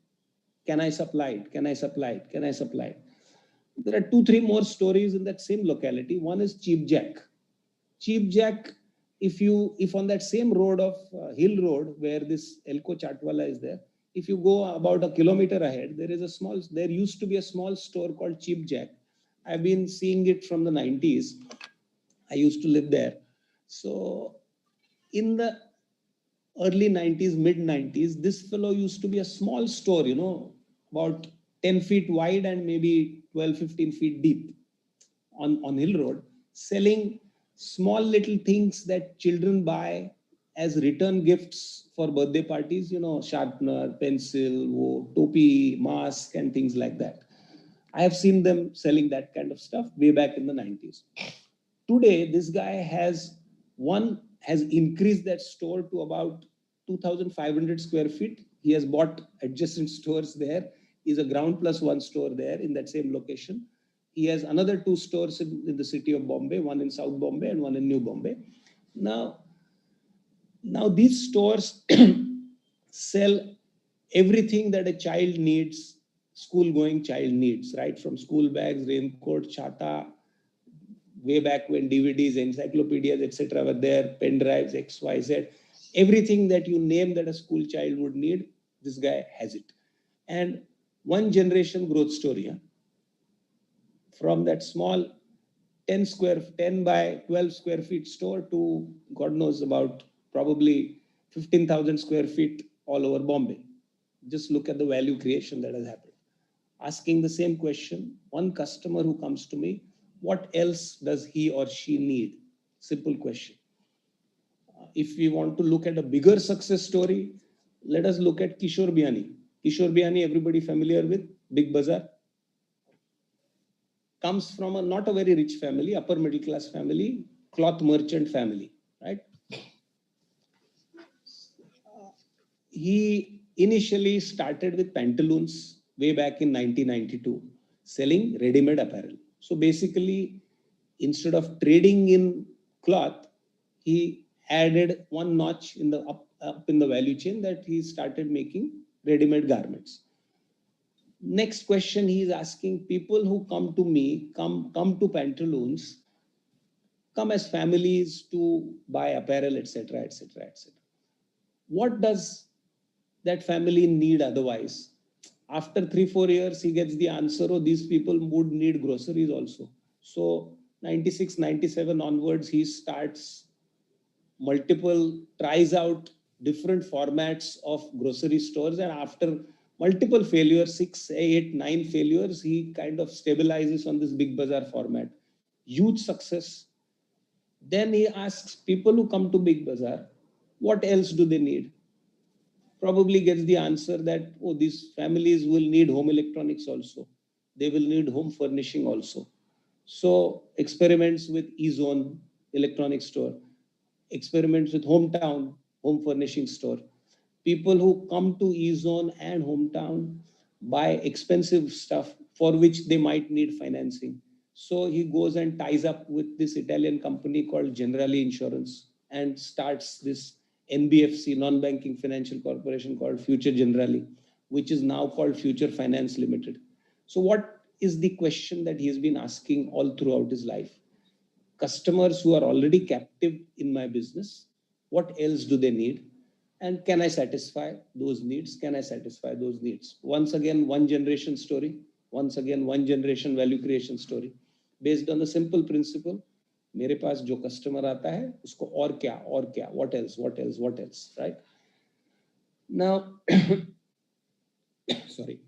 can I supply it? Can I supply it? Can I supply it? There are 2-3 more stories in that same locality. One is Cheap Jack. Cheap Jack, if on that same road of Hill Road where this Elko Chaatwala is there, if you go about a kilometer ahead, there used to be a small store called Cheap Jack. I've been seeing it from the 90s. I used to live there. So in the early 90s, mid 90s, this fellow used to be a small store, about 10 feet wide and maybe 12, 15 feet deep on Hill Road, selling small little things that children buy as return gifts for birthday parties, sharpener, pencil, topi, mask, and things like that. I have seen them selling that kind of stuff way back in the 90s. Today, this guy has increased that store to about 2,500 square feet. He has bought adjacent stores there. Is a ground plus one store there in that same location. He has another 2 stores in the city of Bombay, one in South Bombay and one in New Bombay. Now these stores sell everything that a child needs, school-going child needs, right? From school bags, raincoat, chata, way back when DVDs, encyclopedias, etc. were there, pen drives, X, Y, Z. Everything that you name that a school child would need, this guy has it. And one generation growth story. Huh? From that small 10 by 12 square feet store to God knows about probably 15,000 square feet all over Bombay. Just look at the value creation that has happened. Asking the same question, one customer who comes to me, what else does he or she need? Simple question. If we want to look at a bigger success story, let us look at Kishore Biyani. Kishore Biyani, everybody familiar with? Big Bazaar. Comes from not a very rich family, upper middle class family, cloth merchant family, right? He initially started with pantaloons way back in 1992, selling ready-made apparel. So basically, instead of trading in cloth, he added one notch in the up in the value chain, that he started making ready-made garments. Next question he is asking, people who come to me, come to Pantaloons, come as families to buy apparel, etc., etc., etc. What does that family need otherwise? After 3-4 years, he gets the answer, oh, these people would need groceries also. So 96, 97 onwards, he starts tries out different formats of grocery stores, and after multiple failures, 6, 8, 9 failures, he kind of stabilizes on this big bazaar format. Huge success. Then he asks people who come to big bazaar, what else do they need? Probably gets the answer that, oh, these families will need home electronics also. They will need home furnishing also. So experiments with E-Zone electronics store, experiments with hometown home furnishing store. People who come to E-Zone and hometown buy expensive stuff for which they might need financing. So he goes and ties up with this Italian company called Generali Insurance and starts this NBFC, non-banking financial corporation called Future Generali, which is now called Future Finance Limited. So what is the question that he has been asking all throughout his life? Customers who are already captive in my business, what else do they need? And can I satisfy those needs? Can I satisfy those needs? Once again, one generation story. Once again, one generation value creation story. Based on the simple principle, मेरे पास जो customer आता है, उसको और क्या, what else, right? Now, sorry.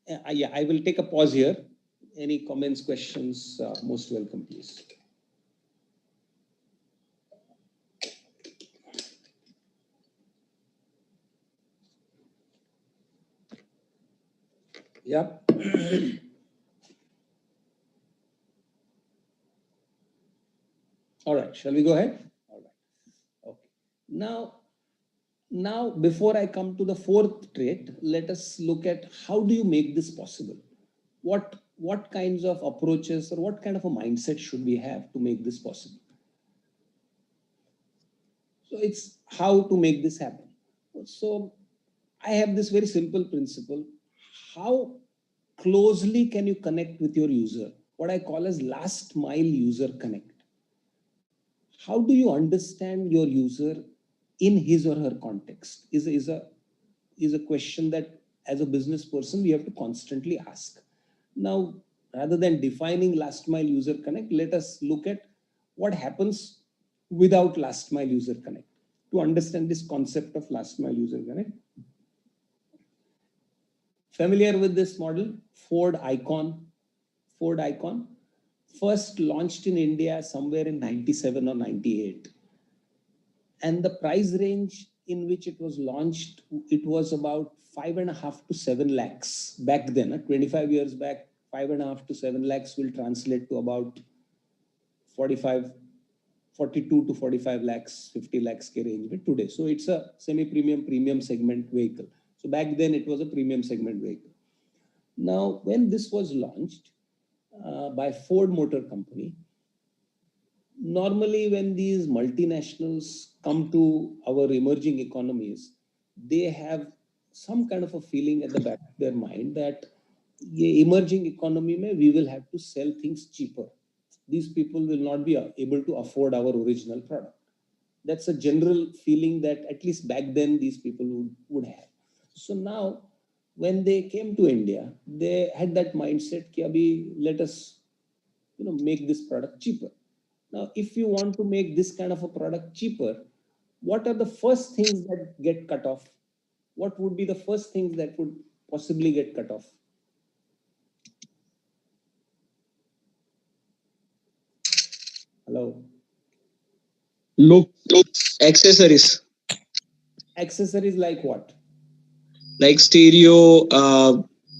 Yeah, I will take a pause here. Any comments, questions, most welcome, please. Yeah. All right, shall we go ahead? All right. Okay. Now, before I come to the fourth trait, let us look at how do you make this possible? What kinds of approaches or what kind of a mindset should we have to make this possible? So it's how to make this happen. So I have this very simple principle. How closely can you connect with your user? What I call as last mile user connect. How do you understand your user in his or her context is a question that as a business person we have to constantly ask. Now, rather than defining last mile user connect, let us look at what happens without last mile user connect to understand this concept of last mile user connect. Familiar with this model? Ford Icon first launched in India somewhere in 97 or 98. And the price range in which it was launched, it was about 5.5 to 7 lakhs back then. 25 years back, 5.5 to 7 lakhs will translate to about 42 to 45 lakhs, 50 lakhs ke range mein today. So it's a premium segment vehicle. So back then it was a premium segment vehicle. Now, when this was launched by Ford Motor Company, normally when these multinationals come to our emerging economies, they have some kind of a feeling at the back of their mind that the emerging economy mein we will have to sell things cheaper. These people will not be able to afford our original product. That's a general feeling that at least back then these people would have. So now when they came to India, they had that mindset ki abhi let us make this product cheaper. Now, if you want to make this kind of a product cheaper, what are the first things that get cut off? What would be the first things that would possibly get cut off? Hello? Look, accessories Accessories like what? like stereo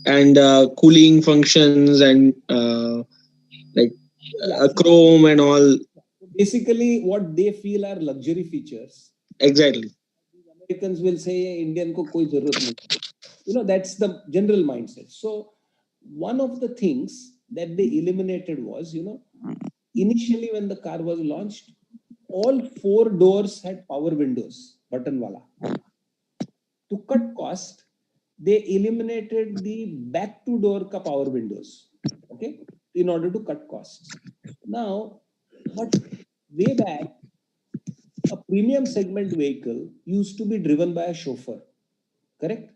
and cooling functions and chrome and all. Basically, what they feel are luxury features. Exactly. Americans will say Indian ko koi zarurat nahi. That's the general mindset. So one of the things that they eliminated was, initially when the car was launched, all 4 doors had power windows, button wala. To cut cost, they eliminated the back 2 door ka power windows, okay, in order to cut costs. Now, but way back, a premium segment vehicle used to be driven by a chauffeur, correct?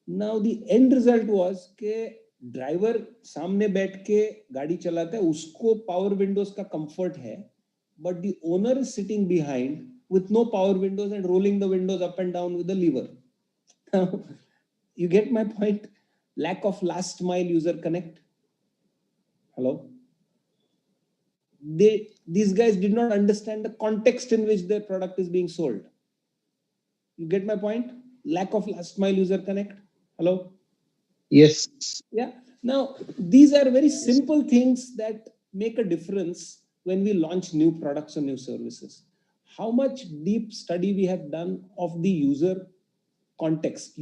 Now the end result was कि driver सामने बैठ के गाड़ी चलाता है, उसको power Windows का comfort है, but the owner is sitting behind with no power windows and rolling the windows up and down with a lever. You get my point? Lack of last mile user connect. Hello? These guys did not understand the context in which their product is being sold. You get my point? Lack of last mile user connect. Hello? Yes. Yeah. Now, these are very simple things that make a difference when we launch new products or new services. How much deep study we have done of the user context?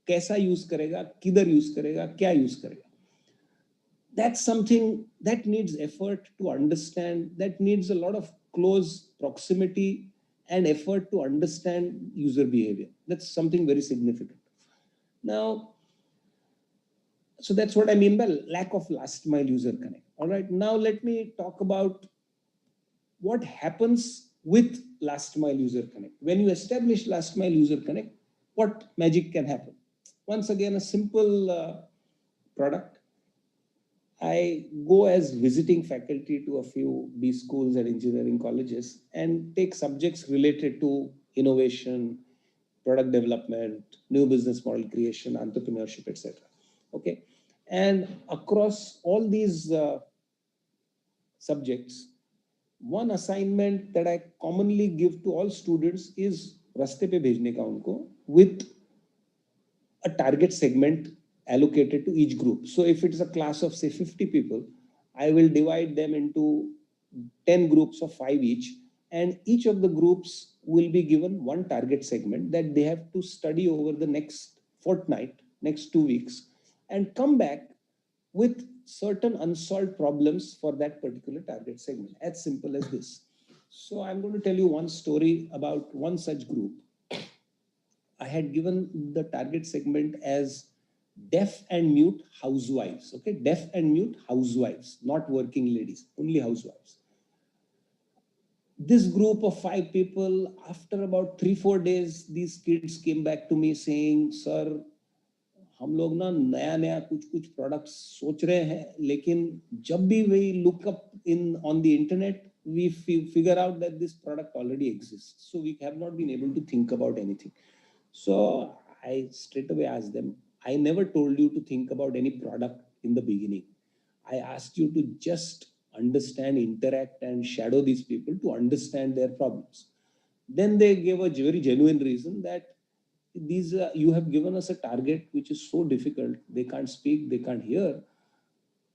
कैसा use करेगा, किधर use करेगा, क्या use करेगा? That's something that needs effort to understand, that needs a lot of close proximity and effort to understand user behavior. That's something very significant. Now, so that's what I mean by lack of last mile user connect. All right, now let me talk about what happens with last mile user connect. When you establish last mile user connect, what magic can happen? Once again, a simple product. I go as visiting faculty to a few B schools and engineering colleges and take subjects related to innovation, product development, new business model creation, entrepreneurship, etc. Okay, and across all these subjects, one assignment that I commonly give to all students is रास्ते पे भेजने का उनको with a target segment allocated to each group. So if it's a class of say 50 people, I will divide them into 10 groups of 5 each, and each of the groups will be given one target segment that they have to study over the next fortnight, next 2 weeks, and come back with certain unsolved problems for that particular target segment. As simple as this. So I'm going to tell you one story about one such group. I had given the target segment as deaf and mute housewives. Okay, deaf and mute housewives, not working ladies, only housewives. This group of 5 people, after about 3-4 days, these kids came back to me saying, "Sir, हम लोग ना नया नया कुछ products सोच रहे हैं, लेकिन जब भी we look up on the internet, we figure out that this product already exists. So we have not been able to think about anything." So I straight away asked them, I never told you to think about any product in the beginning. I asked you to just understand, interact, and shadow these people to understand their problems. Then they gave a very genuine reason that these you have given us a target which is so difficult. They can't speak, they can't hear.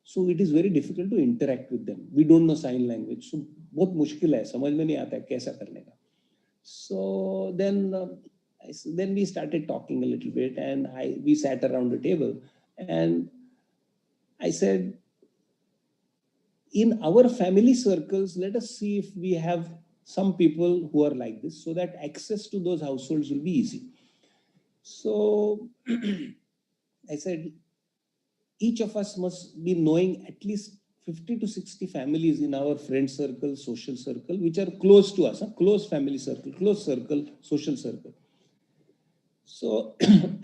So it is very difficult to interact with them. We don't know sign language. So बहुत मुश्किल है, समझ में नहीं आता है कैसा करने का. So then we started talking a little bit, and we sat around the table, and I said, in our family circles, let us see if we have some people who are like this, so that access to those households will be easy. So I said, each of us must be knowing at least 50 to 60 families in our friend circle, social circle, which are close to us, close family circle, close circle, social circle. So,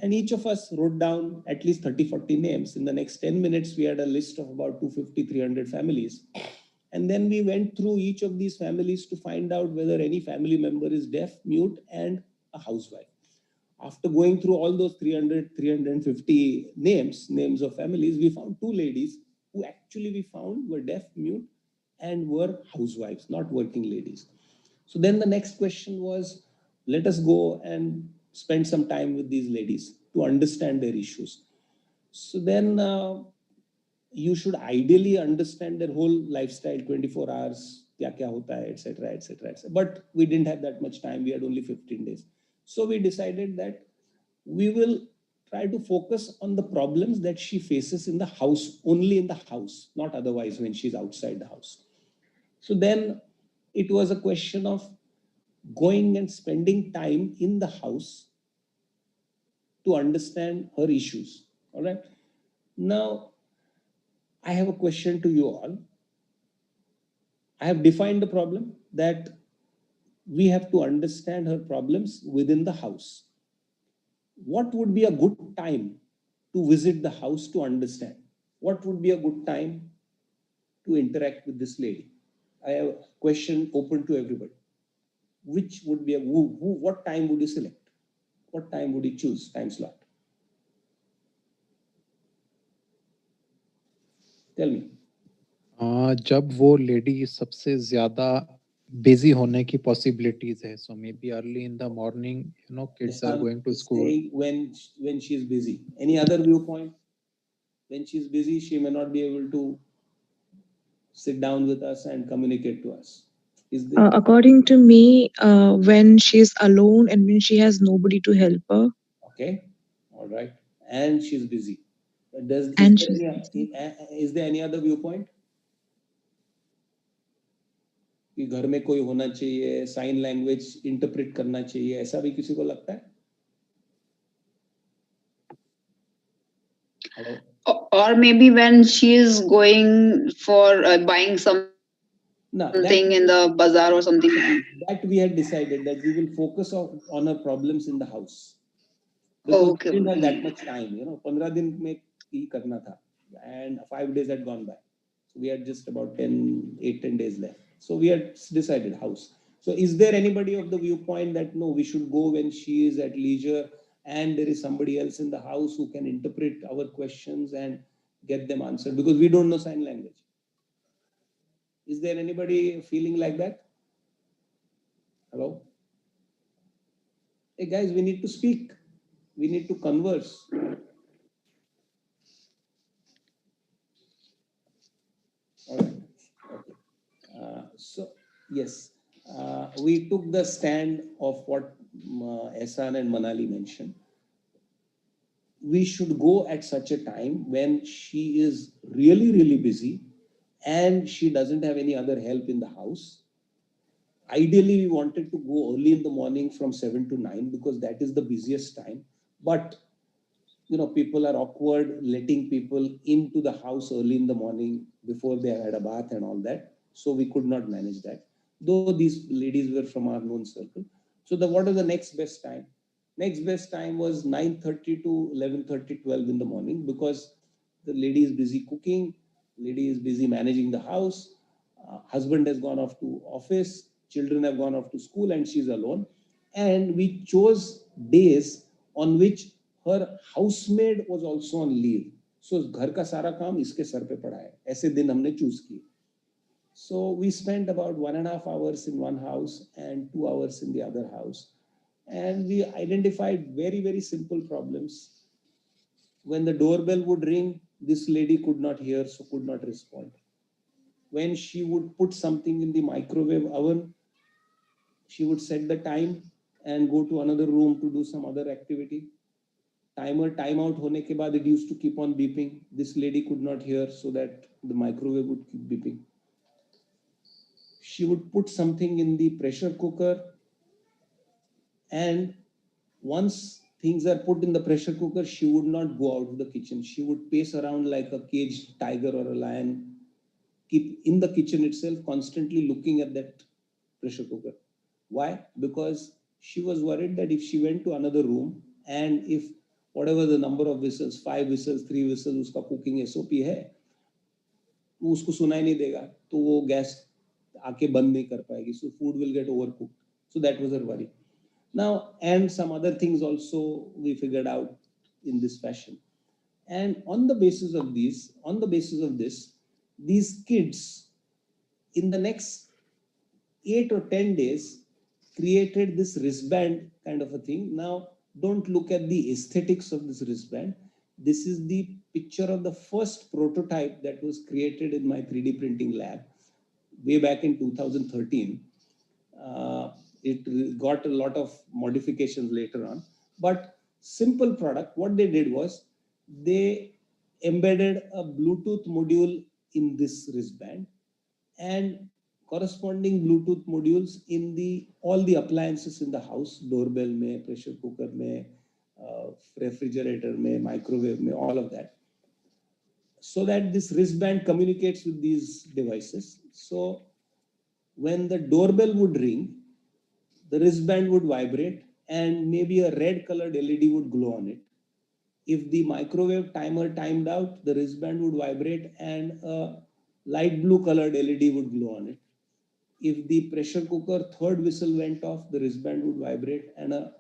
and each of us wrote down at least 30-40 names. In the next 10 minutes, we had a list of about 250-300 families. And then we went through each of these families to find out whether any family member is deaf, mute, and a housewife. After going through all those 350 names of families, we found 2 ladies who actually we found were deaf, mute, and were housewives, not working ladies. So then the next question was, let us go and spend some time with these ladies to understand their issues. So then you should ideally understand their whole lifestyle, 24 hours, kya hota hai, etc., etc., etc. But we didn't have that much time. We had only 15 days. So we decided that we will try to focus on the problems that she faces in the house, only in the house, not otherwise when she's outside the house. So then it was a question of going and spending time in the house to understand her issues. All right. Now, I have a question to you all. I have defined the problem that we have to understand her problems within the house. What would be a good time to visit the house to understand? What would be a good time to interact with this lady? I have a question open to everybody. which would be what time would you select? What time would you choose, time slot? Tell me. जब वो lady सबसे ज्यादा busy होने की possibilities है, so maybe early in the morning, kids are going to school. When she is busy. Any other viewpoint? When she is busy, she may not be able to sit down with us and communicate to us. Is there? According to me, when she's alone and when she has nobody to help her. Okay, all right. And she's busy. Is there any other viewpoint? कि घर में कोई होना चाहिए, sign language interpret करना चाहिए, ऐसा भी किसी को लगता है? Hello? Or maybe when she is going for buying something in the bazaar or something. That we had decided that we will focus on her problems in the house. Because we didn't have that much time, 15 दिन में ही करना था, and 5 days had gone by. So we had just about 8-10 days left. So we had decided house. So is there anybody of the viewpoint that no, we should go when she is at leisure and there is somebody else in the house who can interpret our questions and get them answered, because we don't know sign language? Is there anybody feeling like that? Hello? Hey guys, we need to speak. We need to converse. All right. Okay. So, yes, we took the stand of what Ehsan and Manali mentioned. We should go at such a time when she is really, really busy and she doesn't have any other help in the house. Ideally, we wanted to go early in the morning from 7 to 9 because that is the busiest time. But people are awkward letting people into the house early in the morning before they have had a bath and all that. So we could not manage that, though these ladies were from our known circle. So what is the next best time? Next best time was 9:30 to 11:30, 12 in the morning, because the lady is busy cooking, lady is busy managing the house, husband has gone off to office, children have gone off to school, and she's alone. And we chose days on which her housemaid was also on leave. So घर का सारा काम इसके sir पे पड़ा है. ऐसे दिन हमने choose किए. So we spent about 1.5 hours in one house and 2 hours in the other house. And we identified very, very simple problems. When the doorbell would ring, this lady could not hear, so could not respond. When she would put something in the microwave oven, she would set the time and go to another room to do some other activity. Time out hone ke baad, it used to keep on beeping. This lady could not hear, so that the microwave would keep beeping. She would put something in the pressure cooker, and once things are put in the pressure cooker, she would not go out of the kitchen. She would pace around like a caged tiger or a lion, keep in the kitchen itself, constantly looking at that pressure cooker. Why? Because she was worried that if she went to another room and if whatever the number of whistles, 5 whistles, 3 whistles, uska cooking SOP hai, उसको सुनाई नहीं देगा, तो वो gas आके बंद नहीं कर पाएगी. So food will get overcooked. So that was her worry. Now, and some other things also we figured out in this fashion. And on the basis of this, these kids in the next 8 or 10 days created this wristband kind of a thing. Now, don't look at the aesthetics of this wristband. This is the picture of the first prototype that was created in my 3D printing lab way back in 2013. It got a lot of modifications later on, but simple product. What they did was they embedded a Bluetooth module in this wristband and corresponding Bluetooth modules in all the appliances in the house, doorbell mein, pressure cooker mein, refrigerator mein, microwave mein, all of that, so that this wristband communicates with these devices. So when the doorbell would ring, the wristband would vibrate and maybe a red colored LED would glow on it. If the microwave timer timed out, the wristband would vibrate and a light blue colored LED would glow on it. if the pressure cooker third whistle went off, the wristband would vibrate and a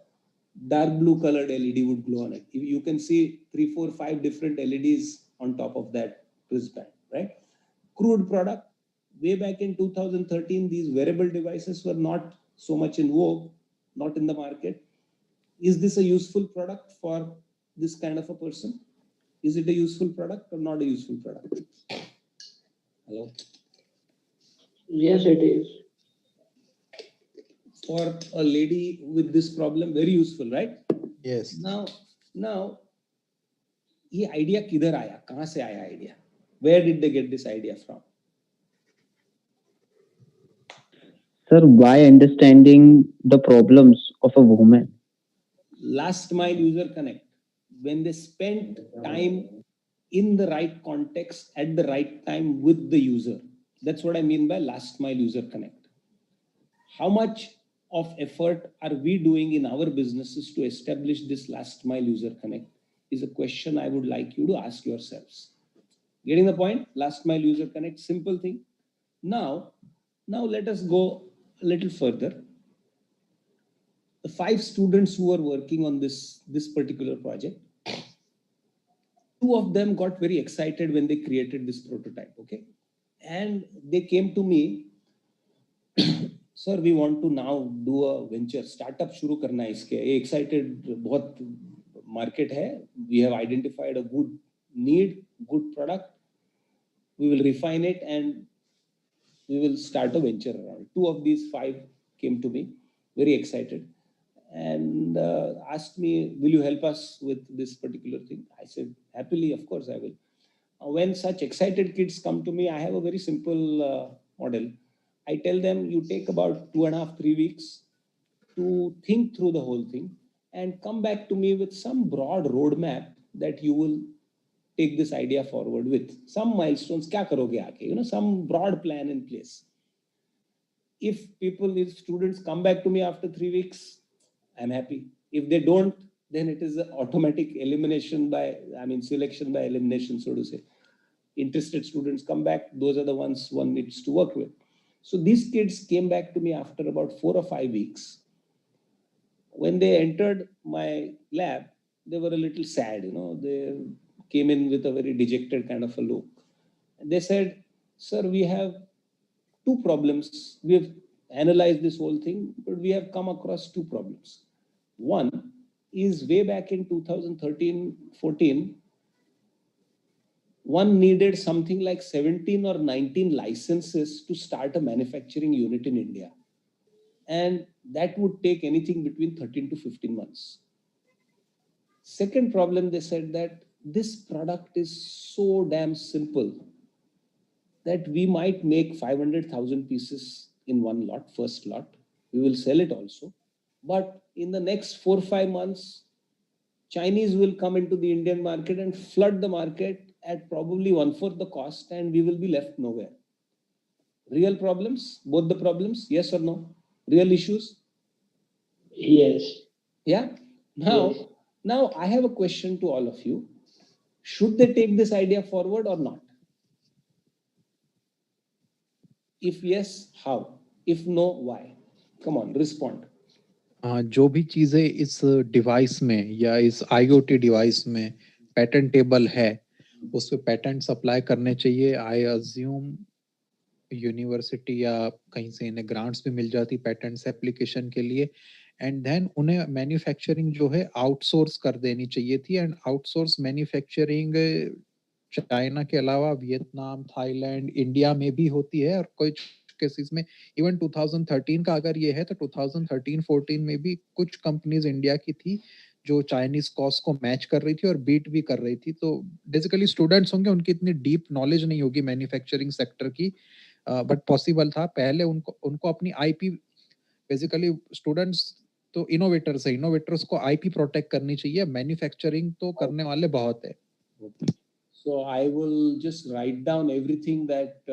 dark blue colored LED would glow on it. You can see 3, 4, 5 different LEDs on top of that wristband, right? Crude product. Way back in 2013, these wearable devices were not so much in vogue, not in the market. Is this a useful product for this kind of a person? Is it a useful product or not a useful product? Hello? Yes, it is. For a lady with this problem, very useful, right? Yes. Now, ये idea किधर आया? कहाँ से आया idea? Where did they get this idea from? Sir, by understanding the problems of a woman. Last mile user connect. When they spend time in the right context at the right time with the user. That's what I mean by last mile user connect. How much of effort are we doing in our businesses to establish this last mile user connect is a question I would like you to ask yourselves. Getting the point? Last mile user connect, simple thing. Now let us go a little further. The 5 students who were working on this particular project, 2 of them got very excited when they created this prototype, okay? And they came to me, sir, we want to now do a venture, startup shuru karna hai iske. Excited, bahut market hai. We have identified a good need, good product. We will refine it and we will start a venture around. 2 of these 5 came to me, very excited, and asked me, will you help us with this particular thing? I said, happily, of course I will. When such excited kids come to me, I have a very simple model. I tell them, you take about 2.5, 3 weeks to think through the whole thing and come back to me with some broad roadmap that you will take this idea forward with. Some milestones, kya karoge aake? Some broad plan in place. If students come back to me after 3 weeks, I'm happy. If they don't, then it is an automatic selection by elimination, so to say. Interested students come back, those are the ones one needs to work with. So these kids came back to me after about 4 or 5 weeks. When they entered my lab, they were a little sad, they came in with a very dejected kind of a look. And they said, sir, we have 2 problems. We have analyzed this whole thing, but we have come across 2 problems. One is way back in 2013-14, one needed something like 17 or 19 licenses to start a manufacturing unit in India. And that would take anything between 13 to 15 months. Second problem, they said that this product is so damn simple that we might make 500,000 pieces in one lot, first lot. We will sell it also. But in the next 4 or 5 months, Chinese will come into the Indian market and flood the market at probably 1/4 the cost, and we will be left nowhere. Real problems, both the problems, yes or no? Real issues? Yes. Yeah. Now I have a question to all of you. Should they take this idea forward or not? If yes, how? If no, why? Come on, respond. जो भी चीजें इस device में या इस IoT device में patentable है, उस पे पेटेंट्स अप्लाई करने चाहिए. आई अज्यूम यूनिवर्सिटी या कहीं से इन्हें ग्रांट्स भी मिल जाती पेटेंट्स एप्लीकेशन के लिए, एंड देन उन्हें मैन्युफैक्चरिंग जो है आउटसोर्स कर देनी चाहिए थी. एंड आउटसोर्स मैन्युफैक्चरिंग चाइना के अलावा वियतनाम, थाईलैंड, इंडिया में भी होती है, और कुछ केसेस में इवन 2013 का अगर ये है तो 2013-14 में भी कुछ कंपनीज इंडिया की थी जो चाइनीज कॉस्ट को मैच कर रही थी और बीट भी कर रही थी. तो बेसिकली स्टूडेंट्स होंगे, उनकी इतनी डीप नॉलेज नहीं होगी मैन्युफैक्चरिंग सेक्टर की, बट पॉसिबल था. पहले उनको अपनी आईपी, बेसिकली स्टूडेंट्स तो इनोवेटर्स है, इनोवेटर्स को आईपी प्रोटेक्ट करनी चाहिए. मैन्युफैक्चरिंग तो करने वाले बहुत है. So I will just write down everything that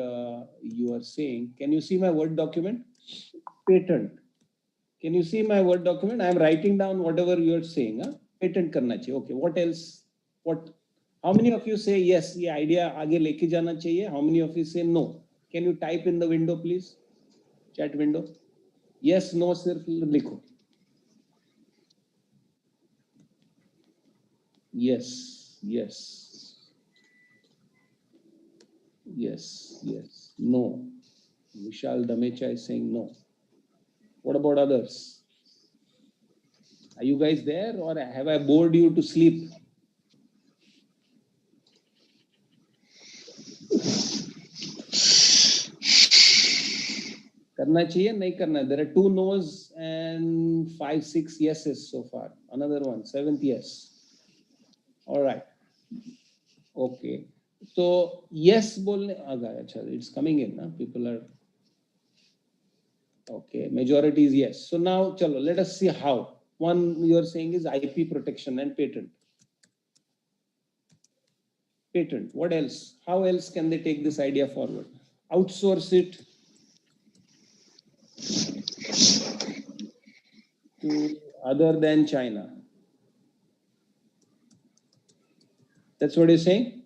you are saying. Can you see my Word document? Patent. Can you see my Word document? I am writing down whatever you are saying. Patent karna chahiye. Okay. What else? How many of you say yes? ये idea आगे लेके जाना चाहिए. How many of you say no? Can you type in the window, please? Chat window, yes no सिर्फ लिखो, yes yes yes yes no. Vishal Damecha is saying no. What about others? Are you guys there, or have I bored you to sleep? करना चाहिए नहीं करना? There are 2 no's and 5, 6 yeses so far. Another one, 7th yes. All right. Okay. So yes बोलने आगा. अच्छा, it's coming in ना. People are okay. Majority is yes. So now चलो, let us see how. One you are saying is IP protection and patent. Patent. What else? How else can they take this idea forward? Outsource it to other than China. That's what you're saying?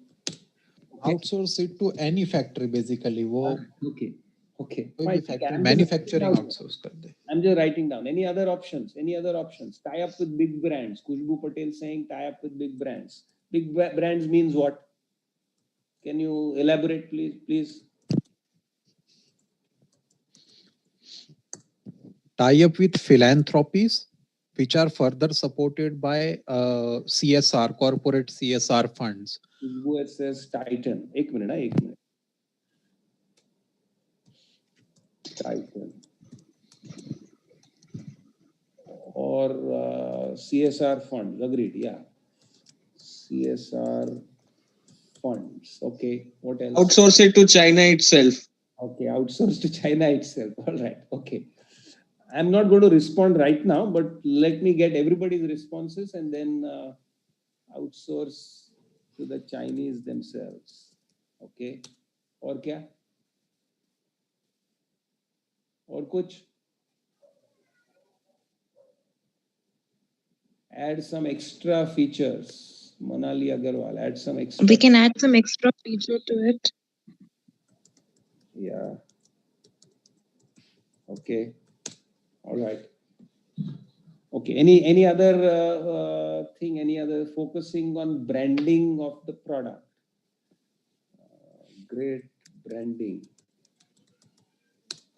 Outsource it to any factory basically. वो okay. Okay. कोई भी factory manufacturing outsource कर दे. I'm just writing down. Any other options? Any other options? Tie up with big brands. Khushbu Patel saying tie up with big brands. Big brands means what? Can you elaborate, please? Tie up with philanthropies, which are further supported by CSR, corporate CSR funds. Khushbu says Titan. एक minute. Titan. Or CSR funds. Agreed. Yeah. CSR funds. Okay. What else? Outsource it to China itself. Okay. Outsource to China itself. All right. Okay. I'm not going to respond right now, but let me get everybody's responses and then outsource to the Chinese themselves. Okay. और क्या? और कुछ? Add some extra features. Manali Agarwal, add some extra. We can add some extra feature to it. Yeah. Okay. All right. Okay. Any other thing? Any other focusing on branding of the product? Great branding.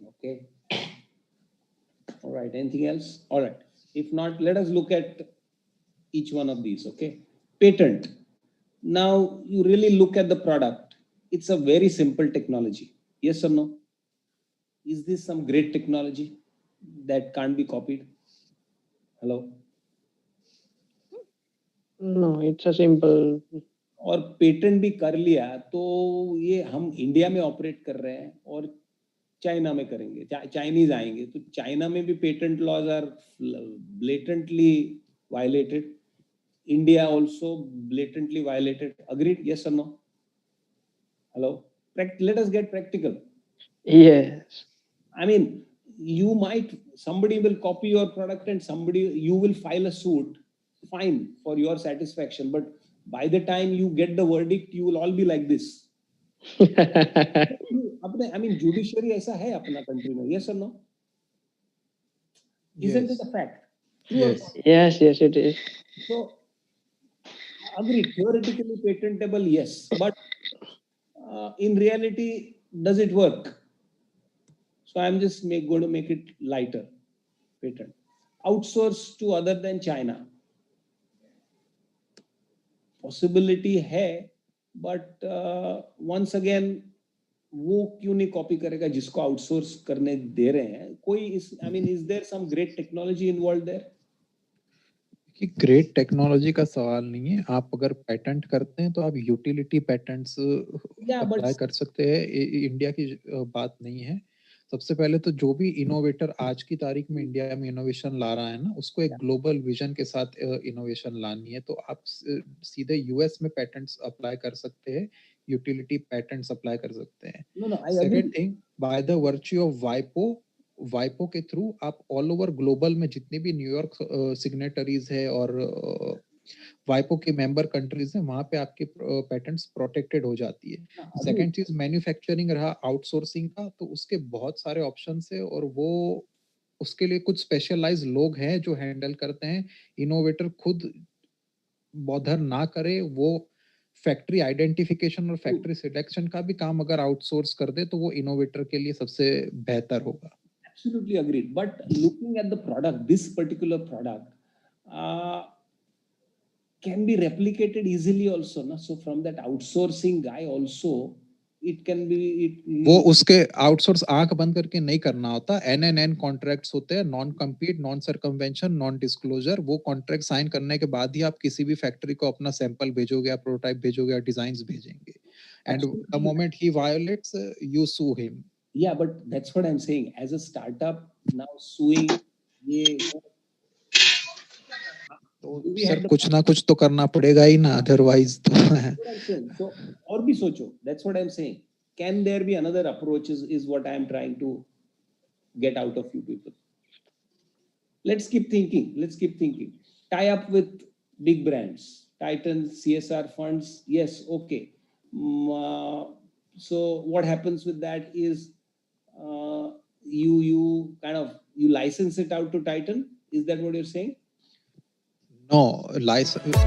Okay. All right. Anything else? All right. If not, let us look at each one of these. Okay. Patent. Now you really look at the product. It's a very simple technology. Yes or no? Is this some great technology that can't be copied? Hello? No, it's a simple. और patent भी कर लिया तो ये हम India में operate कर रहे हैं और चाइना में करेंगे, चाइनीज आएंगे तो चाइना में भी patent laws are blatantly violated. India also blatantly violated. Agreed? Yes or no? Hello? Let us get practical. Yes. I mean, somebody will copy your product and you will file a suit, fine, for your satisfaction. But by the time you get the verdict, you will all be like this. I mean, judiciary ऐसा है अपना country में. Yes or no? Isn't it a fact? Yes. Yes, it is. So, agree, theoretically patentable, yes. But in reality, does it work? So I'm just going to make it lighter. Patent. Outsource to other than China. Possibility है, but once again, वो क्यों नहीं copy करेगा जिसको outsource करने दे रहे हैं? I mean, is there some great technology involved there? कि ग्रेट टेक्नोलॉजी का सवाल नहीं है. आप अगर पेटेंट करते हैं तो आप यूटिलिटी पेटेंट्स अप्लाई कर सकते हैं. इंडिया की बात नहीं है. सबसे पहले तो जो भी इनोवेटर आज की तारीख में इंडिया में इनोवेशन ला रहा है ना, उसको एक ग्लोबल विजन के साथ इनोवेशन लानी है. तो आप सीधे यूएस में पेटेंट्स अप्लाई कर सकते हैं, यूटिलिटी पेटेंट्स अप्लाई कर सकते हैं. Second thing, by the virtue of वाइपो के थ्रू आप ऑल ओवर ग्लोबल में जितने भी न्यूयॉर्क सिग्नेटरीज है और वाइपो के मेंबर कंट्रीज हैं, वहां पे आपके पेटेंट्स प्रोटेक्टेड हो जाती है। सेकंड चीज मैन्युफैक्चरिंग रहा आउटसोर्सिंग का, तो उसके बहुत सारे ऑप्शंस है और वो उसके लिए कुछ स्पेशलाइज लोग हैं जो हैंडल करते हैं। इनोवेटर खुद बॉदर ना करे, वो फैक्ट्री आइडेंटिफिकेशन और फैक्ट्री सिलेक्शन का भी काम अगर आउटसोर्स कर दे तो वो इनोवेटर के लिए सबसे बेहतर होगा। Absolutely agreed. But looking at the product, this particular product can be replicated easily also, na? So from that outsourcing guy also, it can be. वो उसके आउटसोर्स आंख बंद करके नहीं करना होता। NNN कॉन्ट्रैक्ट्स होते हैं, non compete, non circumvention, non disclosure. वो कॉन्ट्रैक्ट साइन करने के बाद ही आप किसी भी फैक्ट्री को अपना सैंपल भेजोगे या प्रोटोटाइप भेजोगे या डिजाइन्स भेजेंगे। एंड द मोमेंट ही violates, you sue him. Yeah, but that's what I'm saying. As a startup now suing, तो सर कुछ ना कुछ तो करना पड़ेगा ही ना, अदरवाइज तो so और भी सोचो, that's what I'm saying. Can there be another approach is what I'm trying to get out of you people. Let's keep thinking. Tie up with big brands, Titan, CSR funds, yes, okay. So what happens with that is you kind of you license it out to Titan. Is that what you're saying? No, license.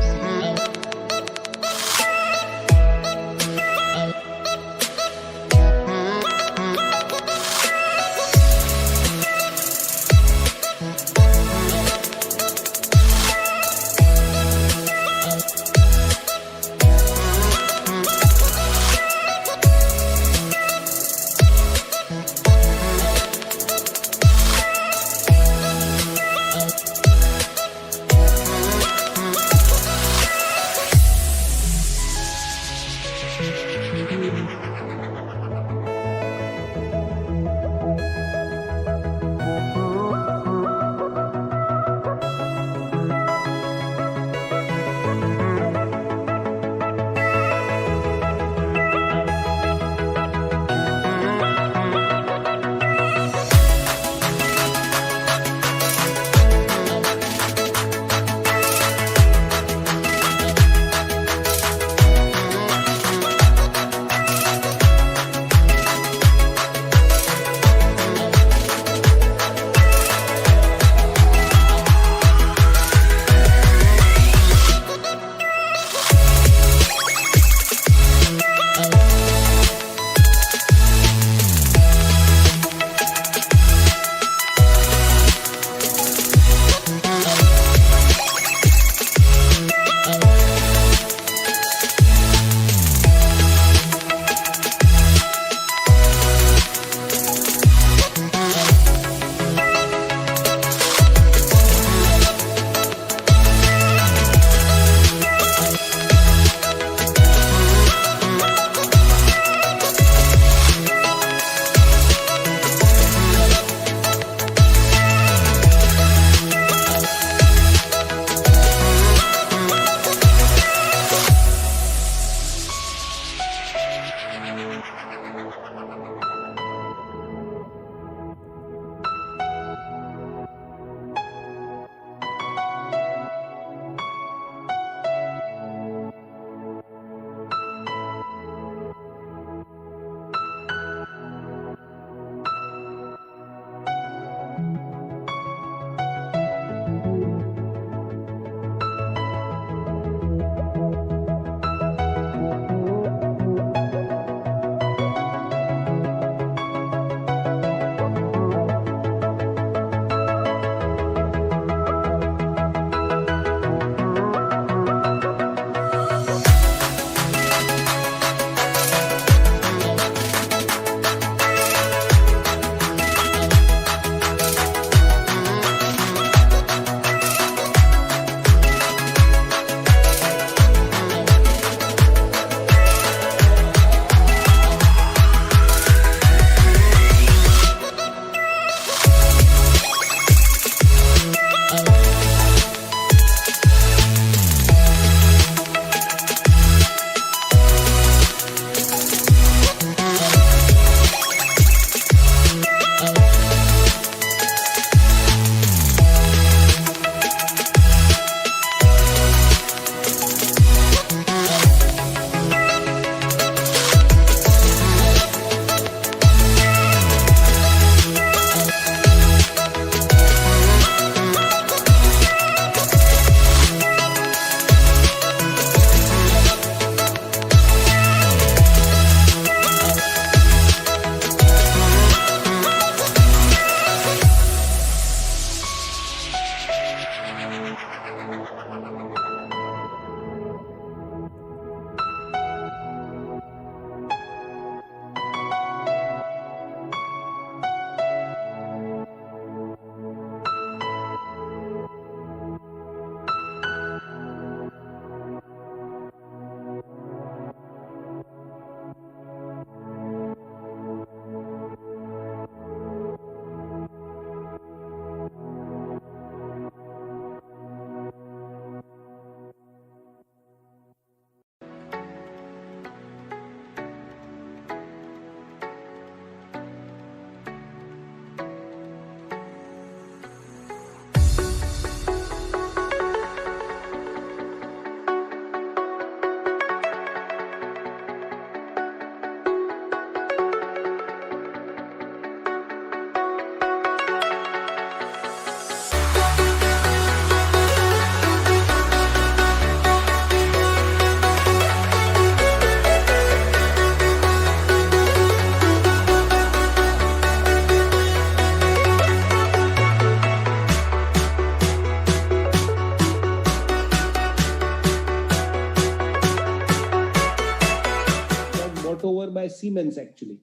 Siemens actually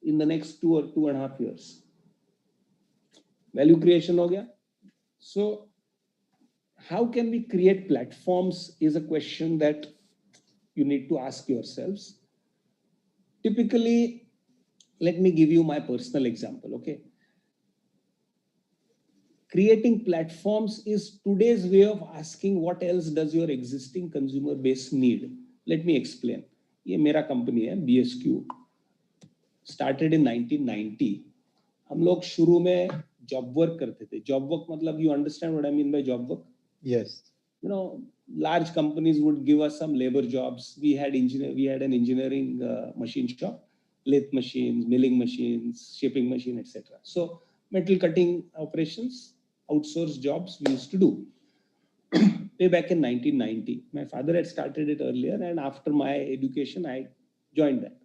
in the next 2 or 2.5 years. Value creation ho gaya. So how can we create platforms is a question that you need to ask yourselves. Typically, let me give you my personal example, okay? Creating platforms is today's way of asking what else does your existing consumer base need. Let me explain. ये मेरा company है BSQ, started in 1990. हम लोग शुरू में job work करते थे. Job work मतलब you understand what I mean by job work? Yes. You know, large companies would give us some labor jobs. We had an engineering machine shop, lathe machines, milling machines, shaping machine, etc. So metal cutting operations, outsourced jobs we used to do. Way back in 1990. My father had started it earlier, and after my education, I joined that.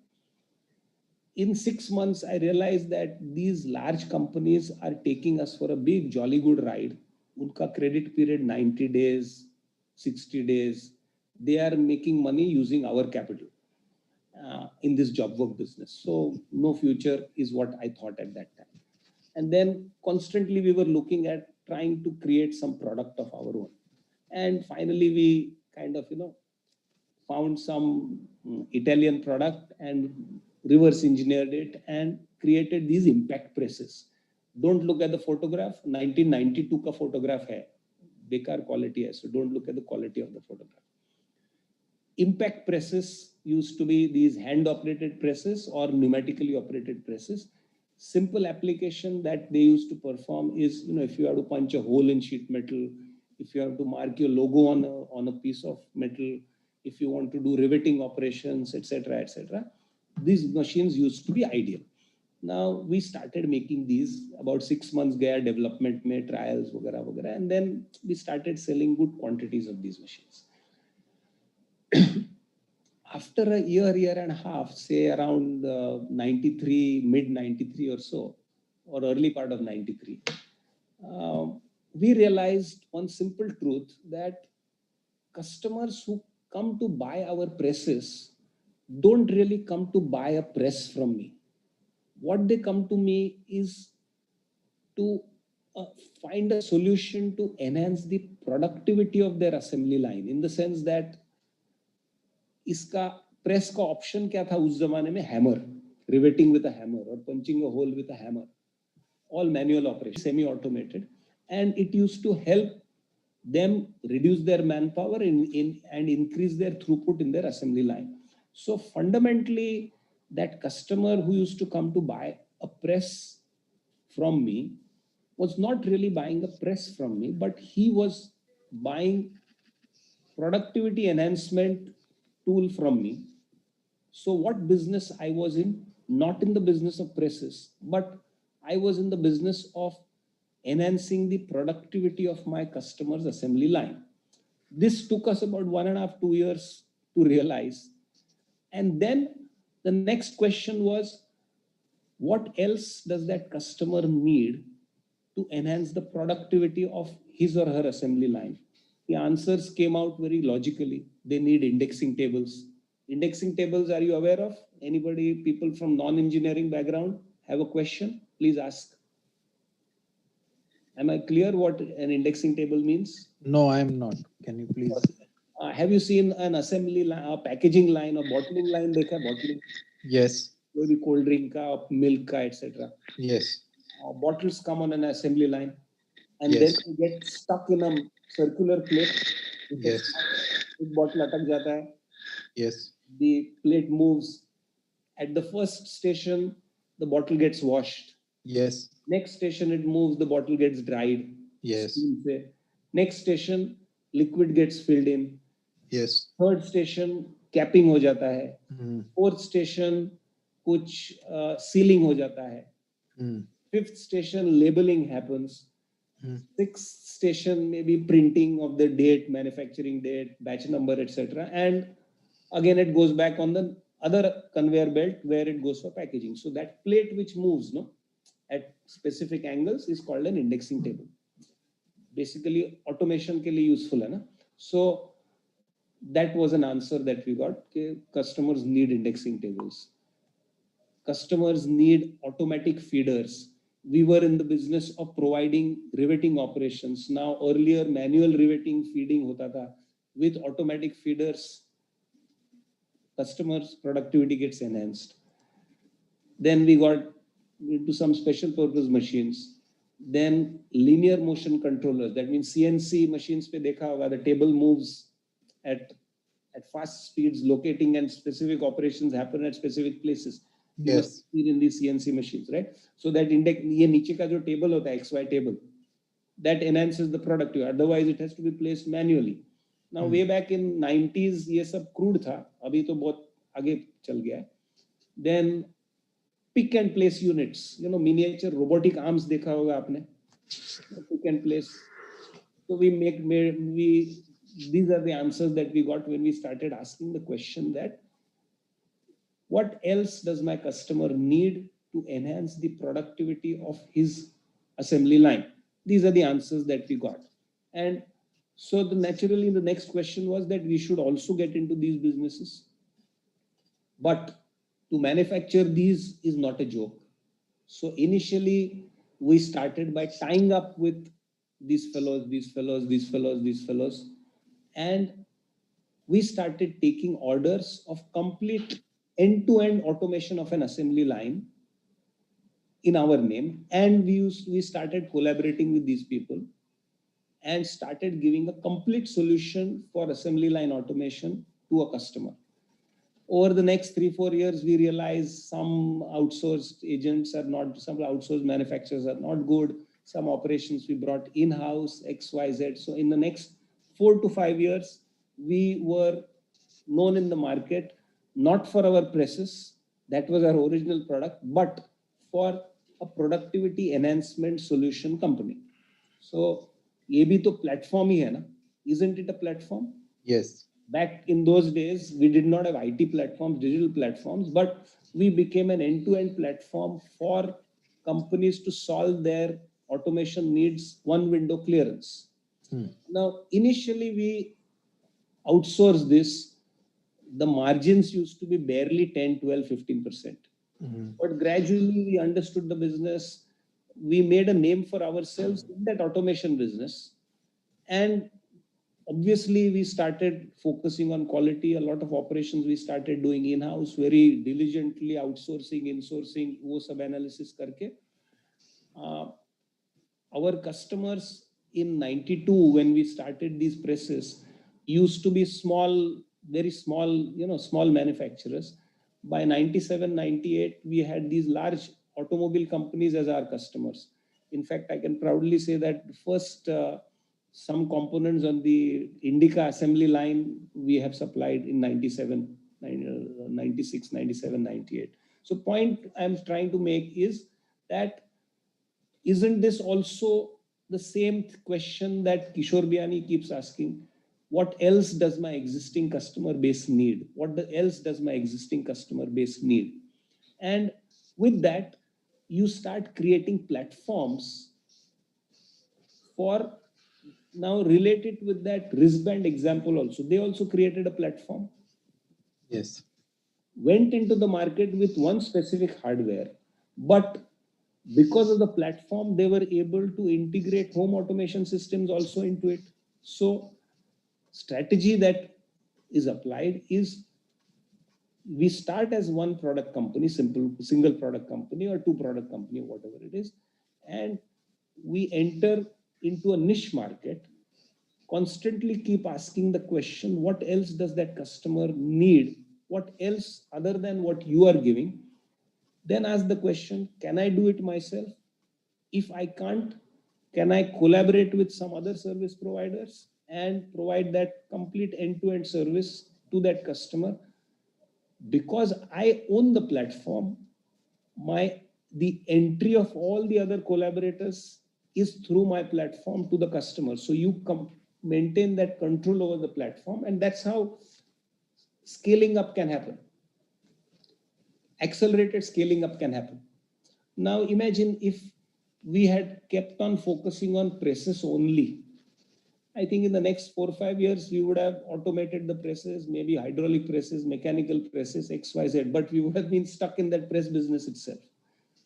In 6 months, I realized that these large companies are taking us for a big jolly good ride. Unka credit period 90 days, 60 days. They are making money using our capital in this job work business. So no future is what I thought at that time. And then constantly we were looking at trying to create some product of our own. And finally we kind of, found some Italian product and reverse engineered it and created these impact presses. Don't look at the photograph. 1992 ka photograph hai. Bekar quality hai. So don't look at the quality of the photograph. Impact presses used to be these hand operated presses or pneumatically operated presses. Simple application that they used to perform is, if you have to punch a hole in sheet metal, if you have to mark your logo on a piece of metal, if you want to do riveting operations, etc., etc. These machines used to be ideal. Now we started making these. About 6 months gaya development mein, trials, vagara, vagara, and then we started selling good quantities of these machines. After a year and a half, say around 93, mid 93 or so, or early part of 93, we realized one simple truth that customers who come to buy our presses don't really come to buy a press from me. What they come to me is to find a solution to enhance the productivity of their assembly line, in the sense that इसका press का option क्या था उस जमाने में? Hammer, riveting with a hammer और punching a hole with a hammer, all manual operation, semi automated, and it used to help them reduce their manpower and increase their throughput in their assembly line. So fundamentally, that customer who used to come to buy a press from me was not really buying a press from me, but he was buying productivity enhancement tool from me. So what business I was in? Not in the business of presses, but I was in the business of enhancing the productivity of my customer's assembly line. This took us about 1.5 to 2 years to realize. And then the next question was, what else does that customer need to enhance the productivity of his or her assembly line? The answers came out very logically. They need indexing tables. Indexing tables, are you aware of? Anybody, people from non-engineering background have a question? Please ask. Am I clear what an indexing table means? No, I am not. Can you please? Have you seen an assembly line, a packaging line, or bottling line? Dekha bottling. Yes. Maybe cold drink, ka, milk, ka, etc. Yes. Bottles come on an assembly line, and Yes. then they get stuck in a circular plate. Yes. One bottle atak jata hai. Yes. The plate moves. At the first station, the bottle gets washed. Yes. Next station, it moves, the bottle gets dried. Yes. Next station, liquid gets filled in. Yes. Third station, capping हो जाता है. Fourth station, कुछ sealing हो जाता है. Fifth station, labeling happens. Sixth station, maybe printing of the date, manufacturing date, batch number, etc. And again, it goes back on the other conveyor belt where it goes for packaging. So that plate which moves, at specific angles is called an indexing table. Basically, automation के लिए useful है ना. So that was an answer that we got. Okay, customers need indexing tables. Customers need automatic feeders. We were in the business of providing riveting operations. Now, earlier manual riveting feeding hota tha. With automatic feeders, customers' productivity gets enhanced. Then we got into some special purpose machines. Then linear motion controllers. That means CNC machines pe dekha hoga, the table moves at fast speeds, locating and specific operations happen at specific places. You must see in these CNC machines, right? So that index, ye niche ka jo table hota hai, XY table, that enhances the productivity. Otherwise, it has to be placed manually. Now, way back in 90s, ये सब crude था. अभी तो बहुत आगे चल गया है. Then pick and place units, miniature robotic arms देखा होगा आपने. Pick and place. So these are the answers that we got when we started asking the question that what else does my customer need to enhance the productivity of his assembly line? These are the answers that we got. And so naturally the next question was that we should also get into these businesses. But to manufacture these is not a joke. So initially we started by tying up with these fellows, and we started taking orders of complete end-to-end automation of an assembly line in our name. And we started collaborating with these people and started giving a complete solution for assembly line automation to a customer. Over the next 3-4 years, we realized some outsourced agents are not, some outsourced manufacturers are not good. Some operations we brought in-house, XYZ. So in the next 4 to 5 years, we were known in the market, not for our presses, that was our original product, but for a productivity enhancement solution company. So, ये भी तो platform ही है ना? Isn't it a platform? Yes. Back in those days, we did not have IT platforms, digital platforms, but we became an end-to-end platform for companies to solve their automation needs, one window clearance. Now, initially we outsourced this. The margins used to be barely 10, 12, 15%. But gradually we understood the business. We made a name for ourselves in that automation business. And obviously we started focusing on quality. A lot of operations we started doing in-house, very diligently, outsourcing, insourcing, wo sab analysis karke. Our customers in 92, when we started these presses, used to be small, very small, small manufacturers. By 97, 98, we had these large automobile companies as our customers. In fact, I can proudly say that first, some components on the Indica assembly line we have supplied in 97, 96, 97, 98. So point I'm trying to make is that isn't this also the same question that Kishore Biani keeps asking? What else does my existing customer base need? What else does my existing customer base need? And with that, you start creating platforms for now related with that wristband example also. They also created a platform. Yes. Went into the market with one specific hardware, but because of the platform, they were able to integrate home automation systems also into it. So strategy that is applied is we start as one product company, single product company or two product company, whatever it is. And we enter into a niche market, constantly keep asking the question, what else does that customer need? What else other than what you are giving? Then ask the question, can I do it myself? If I can't, can I collaborate with some other service providers and provide that complete end-to-end service to that customer? Because I own the platform, the entry of all the other collaborators is through my platform to the customer. So you maintain that control over the platform, and that's how scaling up can happen. Accelerated scaling up can happen. Now imagine if we had kept on focusing on presses only, I think in the next 4 or 5 years, we would have automated the presses, maybe hydraulic presses, mechanical presses, XYZ, but we would have been stuck in that press business itself.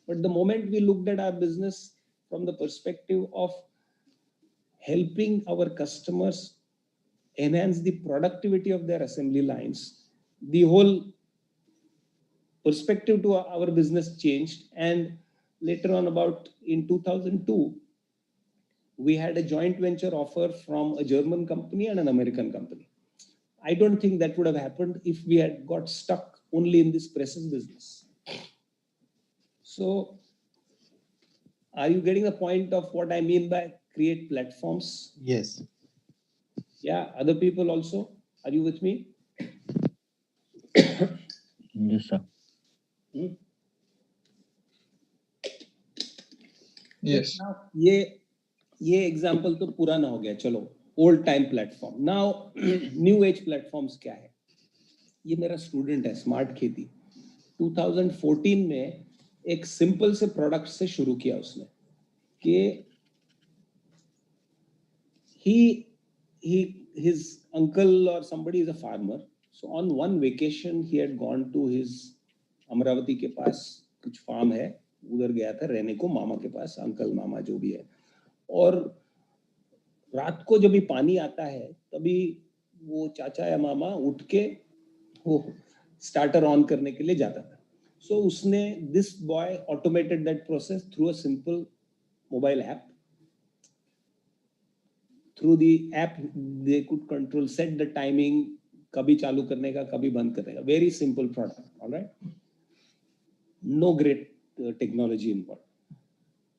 But the moment we looked at our business from the perspective of helping our customers enhance the productivity of their assembly lines, the whole perspective to our business changed. And later on, about in 2002, we had a joint venture offer from a German company and an American company. I don't think that would have happened if we had got stuck only in this presses business. So, are you getting the point of what I mean by create platforms? Yes. Yeah, other people also. Are you with me? Yes, sir. Yes. Now, ये example तो पुराना हो गया, चलो old time platform. Now new age platforms क्या है? ये मेरा स्टूडेंट है स्मार्ट खेती, 2014 में एक सिंपल से प्रोडक्ट से शुरू किया उसने कि his uncle or somebody is a farmer, so on one vacation he had gone to his Amravati के पास कुछ फार्म है, उधर गया था रहने को मामा के पास, अंकल मामा जो भी है. और रात को जब भी पानी आता है तभी वो चाचा या मामा उठ के वो स्टार्टर ऑन करने के लिए जाता था. सो उसने this boy automated that process through a simple mobile app. Through the app they could control set the timing, कभी चालू करने का कभी बंद करने का. Very simple product. Alright, no great technology involved.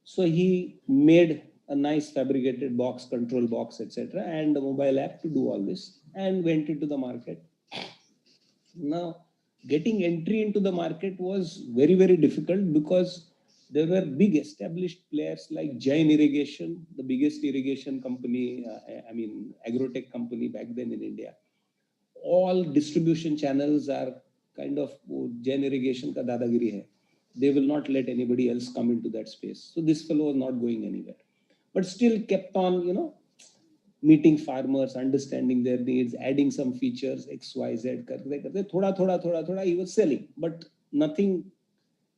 So he made a nice fabricated box, control box, etc., and a mobile app to do all this, and went into the market. Now, getting entry into the market was very, very difficult because there were big established players like Jain Irrigation, the biggest irrigation company, agrotech company back then in India. All distribution channels are kind of Jain Irrigation ka dadagiri hai. They will not let anybody else come into that space. So this fellow was not going anywhere, but still kept on, meeting farmers, understanding their needs, adding some features, X, Y, Z, thoda, he was selling, but nothing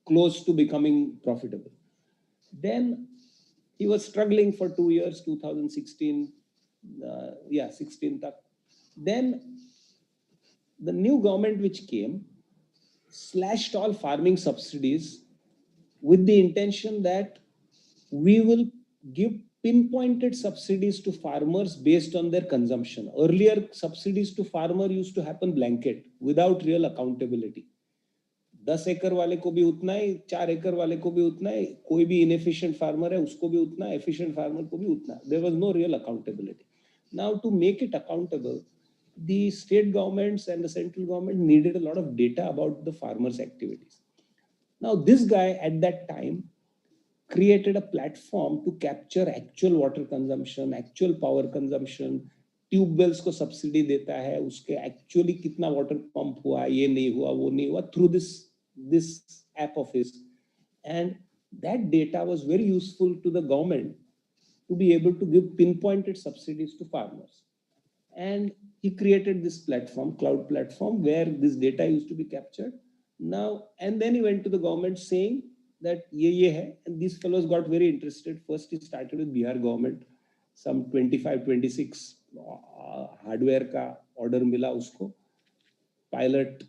close to becoming profitable. Then he was struggling for 2 years, 2016, 16 tak. Then the new government which came slashed all farming subsidies with the intention that we will give pinpointed subsidies to farmers based on their consumption. Earlier, subsidies to farmer used to happen blanket without real accountability. 10 एकड़ वाले को भी उतना ही, 4 एकड़ वाले को भी उतना ही, कोई भी inefficient farmer है उसको भी उतना, efficient farmer को भी उतना. There was no real accountability. Now, to make it accountable, the state governments and the central government needed a lot of data about the farmers' activities. Now, this guy at that time created a platform to capture actual water consumption, actual power consumption, tube wells को subsidy देता है, उसके actually कितना water pump हुआ, ये नहीं हुआ, वो नहीं हुआ, through this app of his. And that data was very useful to the government to be able to give pinpointed subsidies to farmers. And he created this platform, cloud platform, where this data used to be captured. Now, and then he went to the government saying that ye hai, and these fellows got very interested. First, he started with Bihar government, some 25, 26 hardware ka order mila usko, pilot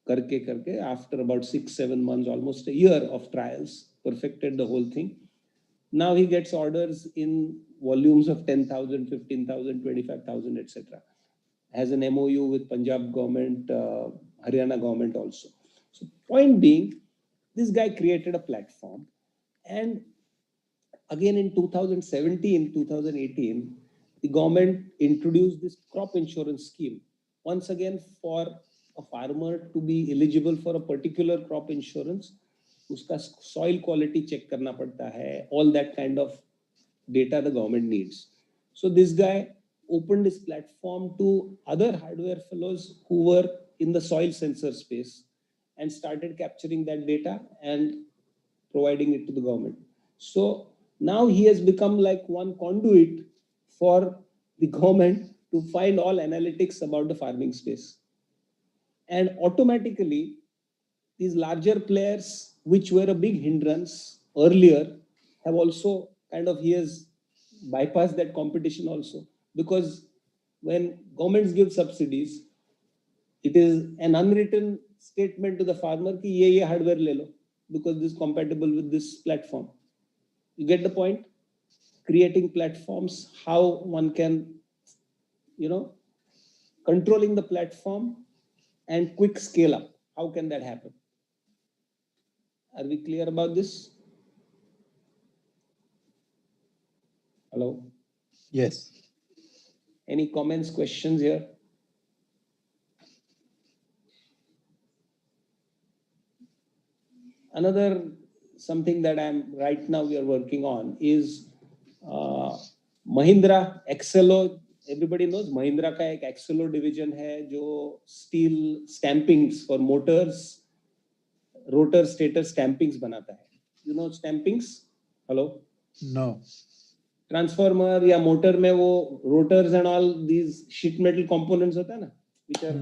karke, after about 6-7 months, almost a year of trials, perfected the whole thing. Now he gets orders in volumes of 10,000, 15,000, 25,000, etc. Has an MOU with Punjab government, Haryana government also. So point being, this guy created a platform, and again in 2017, 2018, the government introduced this crop insurance scheme. Once again, for a farmer to be eligible for a particular crop insurance, uska soil quality check karna padta hai, all that kind of data the government needs. So this guy opened his platform to other hardware fellows who were in the soil sensor space and started capturing that data and providing it to the government. So now he has become like one conduit for the government to find all analytics about the farming space. And automatically, these larger players, which were a big hindrance earlier, have also kind of years bypassed that competition also. Because when governments give subsidies, it is an unwritten statement to the farmer ki ye hardware le lo, because this is compatible with this platform. You get the point? Creating platforms, how one can, controlling the platform and quick scale up. How can that happen? Are we clear about this? Hello? Yes. Any comments, questions here? Another something that right now we are working on is Mahindra Accelo. Everybody knows Mahindra का एक Accelo division है जो steel stampings for motors, rotor stator stampings बनाता है. You know stampings? Hello? No. Transformer या motor में वो rotors and all these sheet metal components होता है ना, which are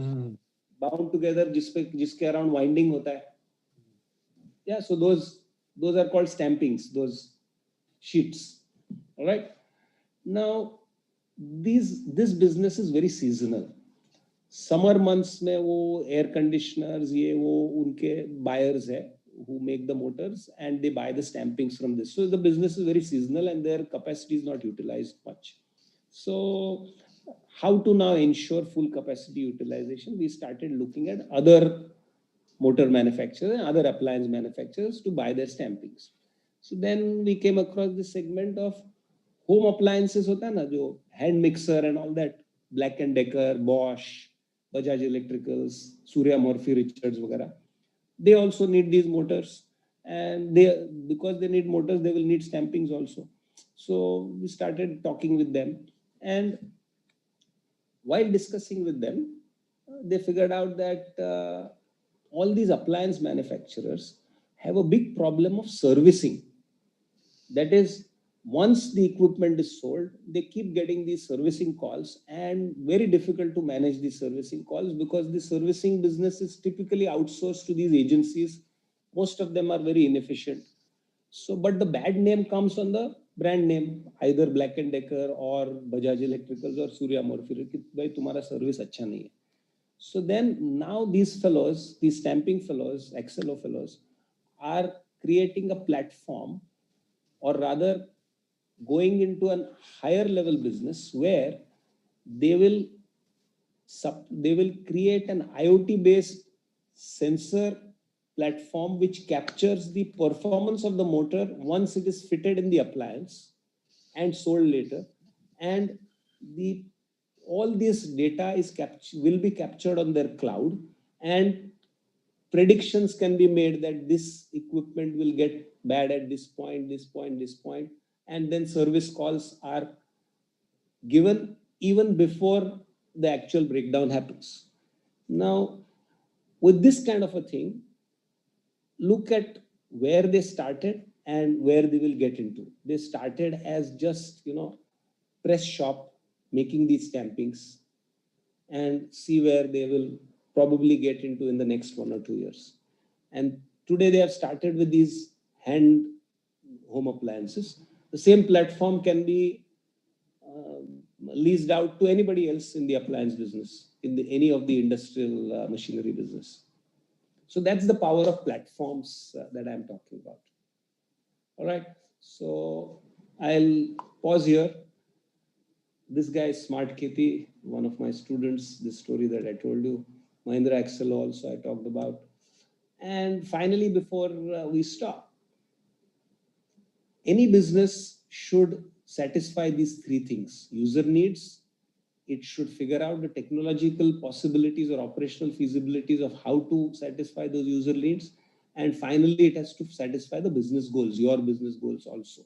bound together जिसके around winding होता है. Yeah, so those are called stampings, those sheets. All right. Now, this business is very seasonal. Summer months में वो air conditioners ये वो उनके buyers है who make the motors and they buy the stampings from this. So the business is very seasonal and their capacity is not utilized much. So how to now ensure full capacity utilization? We started looking at other motor manufacturers and other appliance manufacturers to buy their stampings. So then we came across this segment of home appliances hota na, jo hand mixer and all that, Black and Decker, Bosch, Bajaj Electricals, Surya Murphy Richards vagara. They also need these motors, and because they need motors, they will need stampings also. So we started talking with them, and while discussing with them, they figured out that all these appliance manufacturers have a big problem of servicing. That is, once the equipment is sold, they keep getting these servicing calls, and very difficult to manage these servicing calls because the servicing business is typically outsourced to these agencies. Most of them are very inefficient. So, but the bad name comes on the brand name, either Black and Decker or Bajaj Electricals or Surya Murphy. Bhai, tumhara service acha nahi hai. So then now these fellows, these stamping fellows, Accelo fellows, are creating a platform, or rather going into a higher level business where they will create an IoT based sensor platform which captures the performance of the motor once it is fitted in the appliance and sold later, and all this data will be captured on their cloud, and predictions can be made that this equipment will get bad at this point, and then service calls are given even before the actual breakdown happens. Now, with this kind of a thing, look at where they started and where they will get into. They started as just, press shop making these stampings, and see where they will probably get into in the next 1 or 2 years. And today they have started with these hand home appliances. The same platform can be leased out to anybody else in the appliance business, in any of the industrial machinery business. So that's the power of platforms that I'm talking about. All right, so I'll pause here. This guy is Smart Kiti, one of my students, this story that I told you. Mahindra Accelo also I talked about. And finally, before we stop, any business should satisfy these three things. User needs, it should figure out the technological possibilities or operational feasibilities of how to satisfy those user needs. And finally, it has to satisfy the business goals, your business goals also.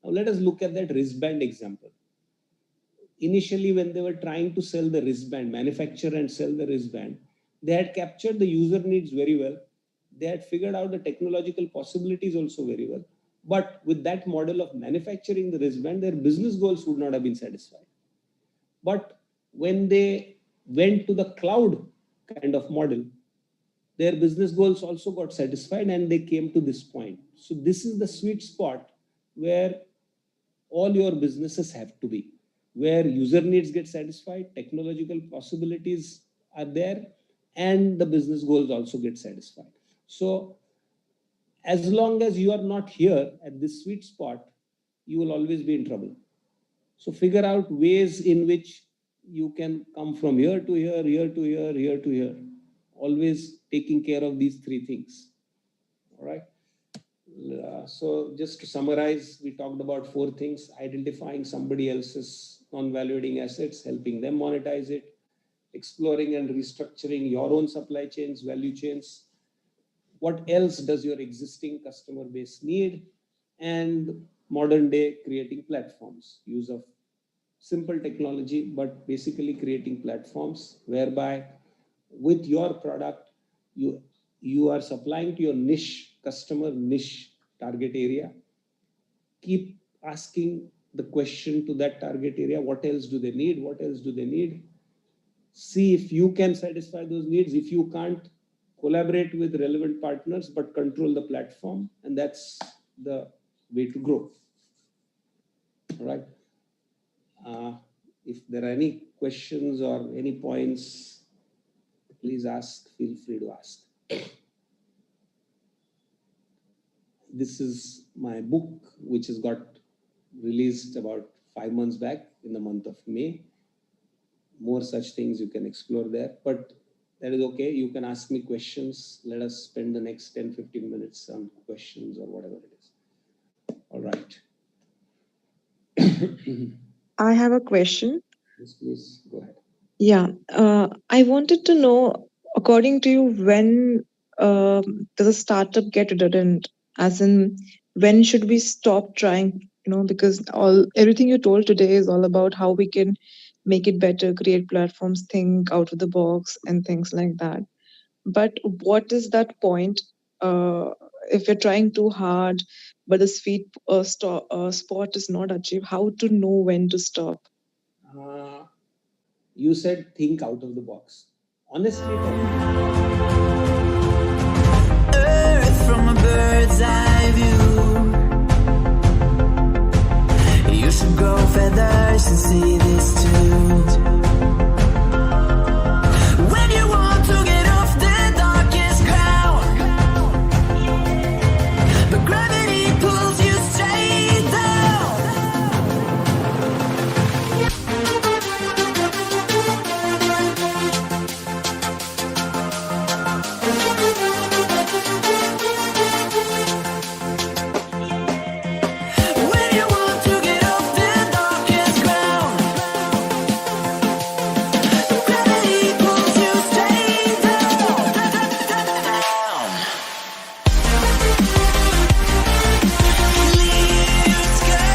Now let us look at that wristband example. Initially, when they were trying to sell the wristband, manufacture and sell the wristband, they had captured the user needs very well. They had figured out the technological possibilities also very well. But with that model of manufacturing the wristband, their business goals would not have been satisfied. But when they went to the cloud kind of model, their business goals also got satisfied and they came to this point. So this is the sweet spot where all your businesses have to be, where user needs get satisfied, technological possibilities are there, and the business goals also get satisfied. So as long as you are not here at this sweet spot, you will always be in trouble. So figure out ways in which you can come from here to here, here to here, here to here, always taking care of these three things. All right. So just to summarize, we talked about 4 things: identifying somebody else's non-valuating assets, helping them monetize it, exploring and restructuring your own supply chains, value chains. What else does your existing customer base need? And modern day creating platforms, use of simple technology, but basically creating platforms whereby with your product, you are supplying to your niche customer, niche target area. Keep asking the question to that target area: what else do they need? What else do they need? See if you can satisfy those needs. If you can't, collaborate with relevant partners, but control the platform. And that's the way to grow. All right. If there are any questions or any points, please ask. Feel free to ask. This is my book, which has got released about 5 months back in the month of May. More such things you can explore there, but that is okay. You can ask me questions. Let us spend the next 10-15 minutes on questions or whatever it is. All right. I have a question. Yes, please go ahead. Yeah, I wanted to know, according to you, when does a startup get redundant? As in, when should we stop trying? Because everything you told today is all about how we can make it better, create platforms, think out of the box, and things like that. But what is that point if you're trying too hard, but the sweet spot is not achieved? How to know when to stop? You said think out of the box. Honestly, Earth from a bird's eye view. You should grow feathers and see this too. When you want to get off the darkest ground, but gravity pulls you straight down. When you want to get off the darkest ground, gravity pulls you straight down. Clear sky.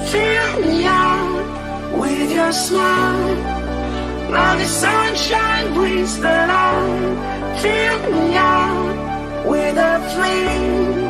Fill me out with your smile. Now the sunshine brings the light. Fill me out with a flame.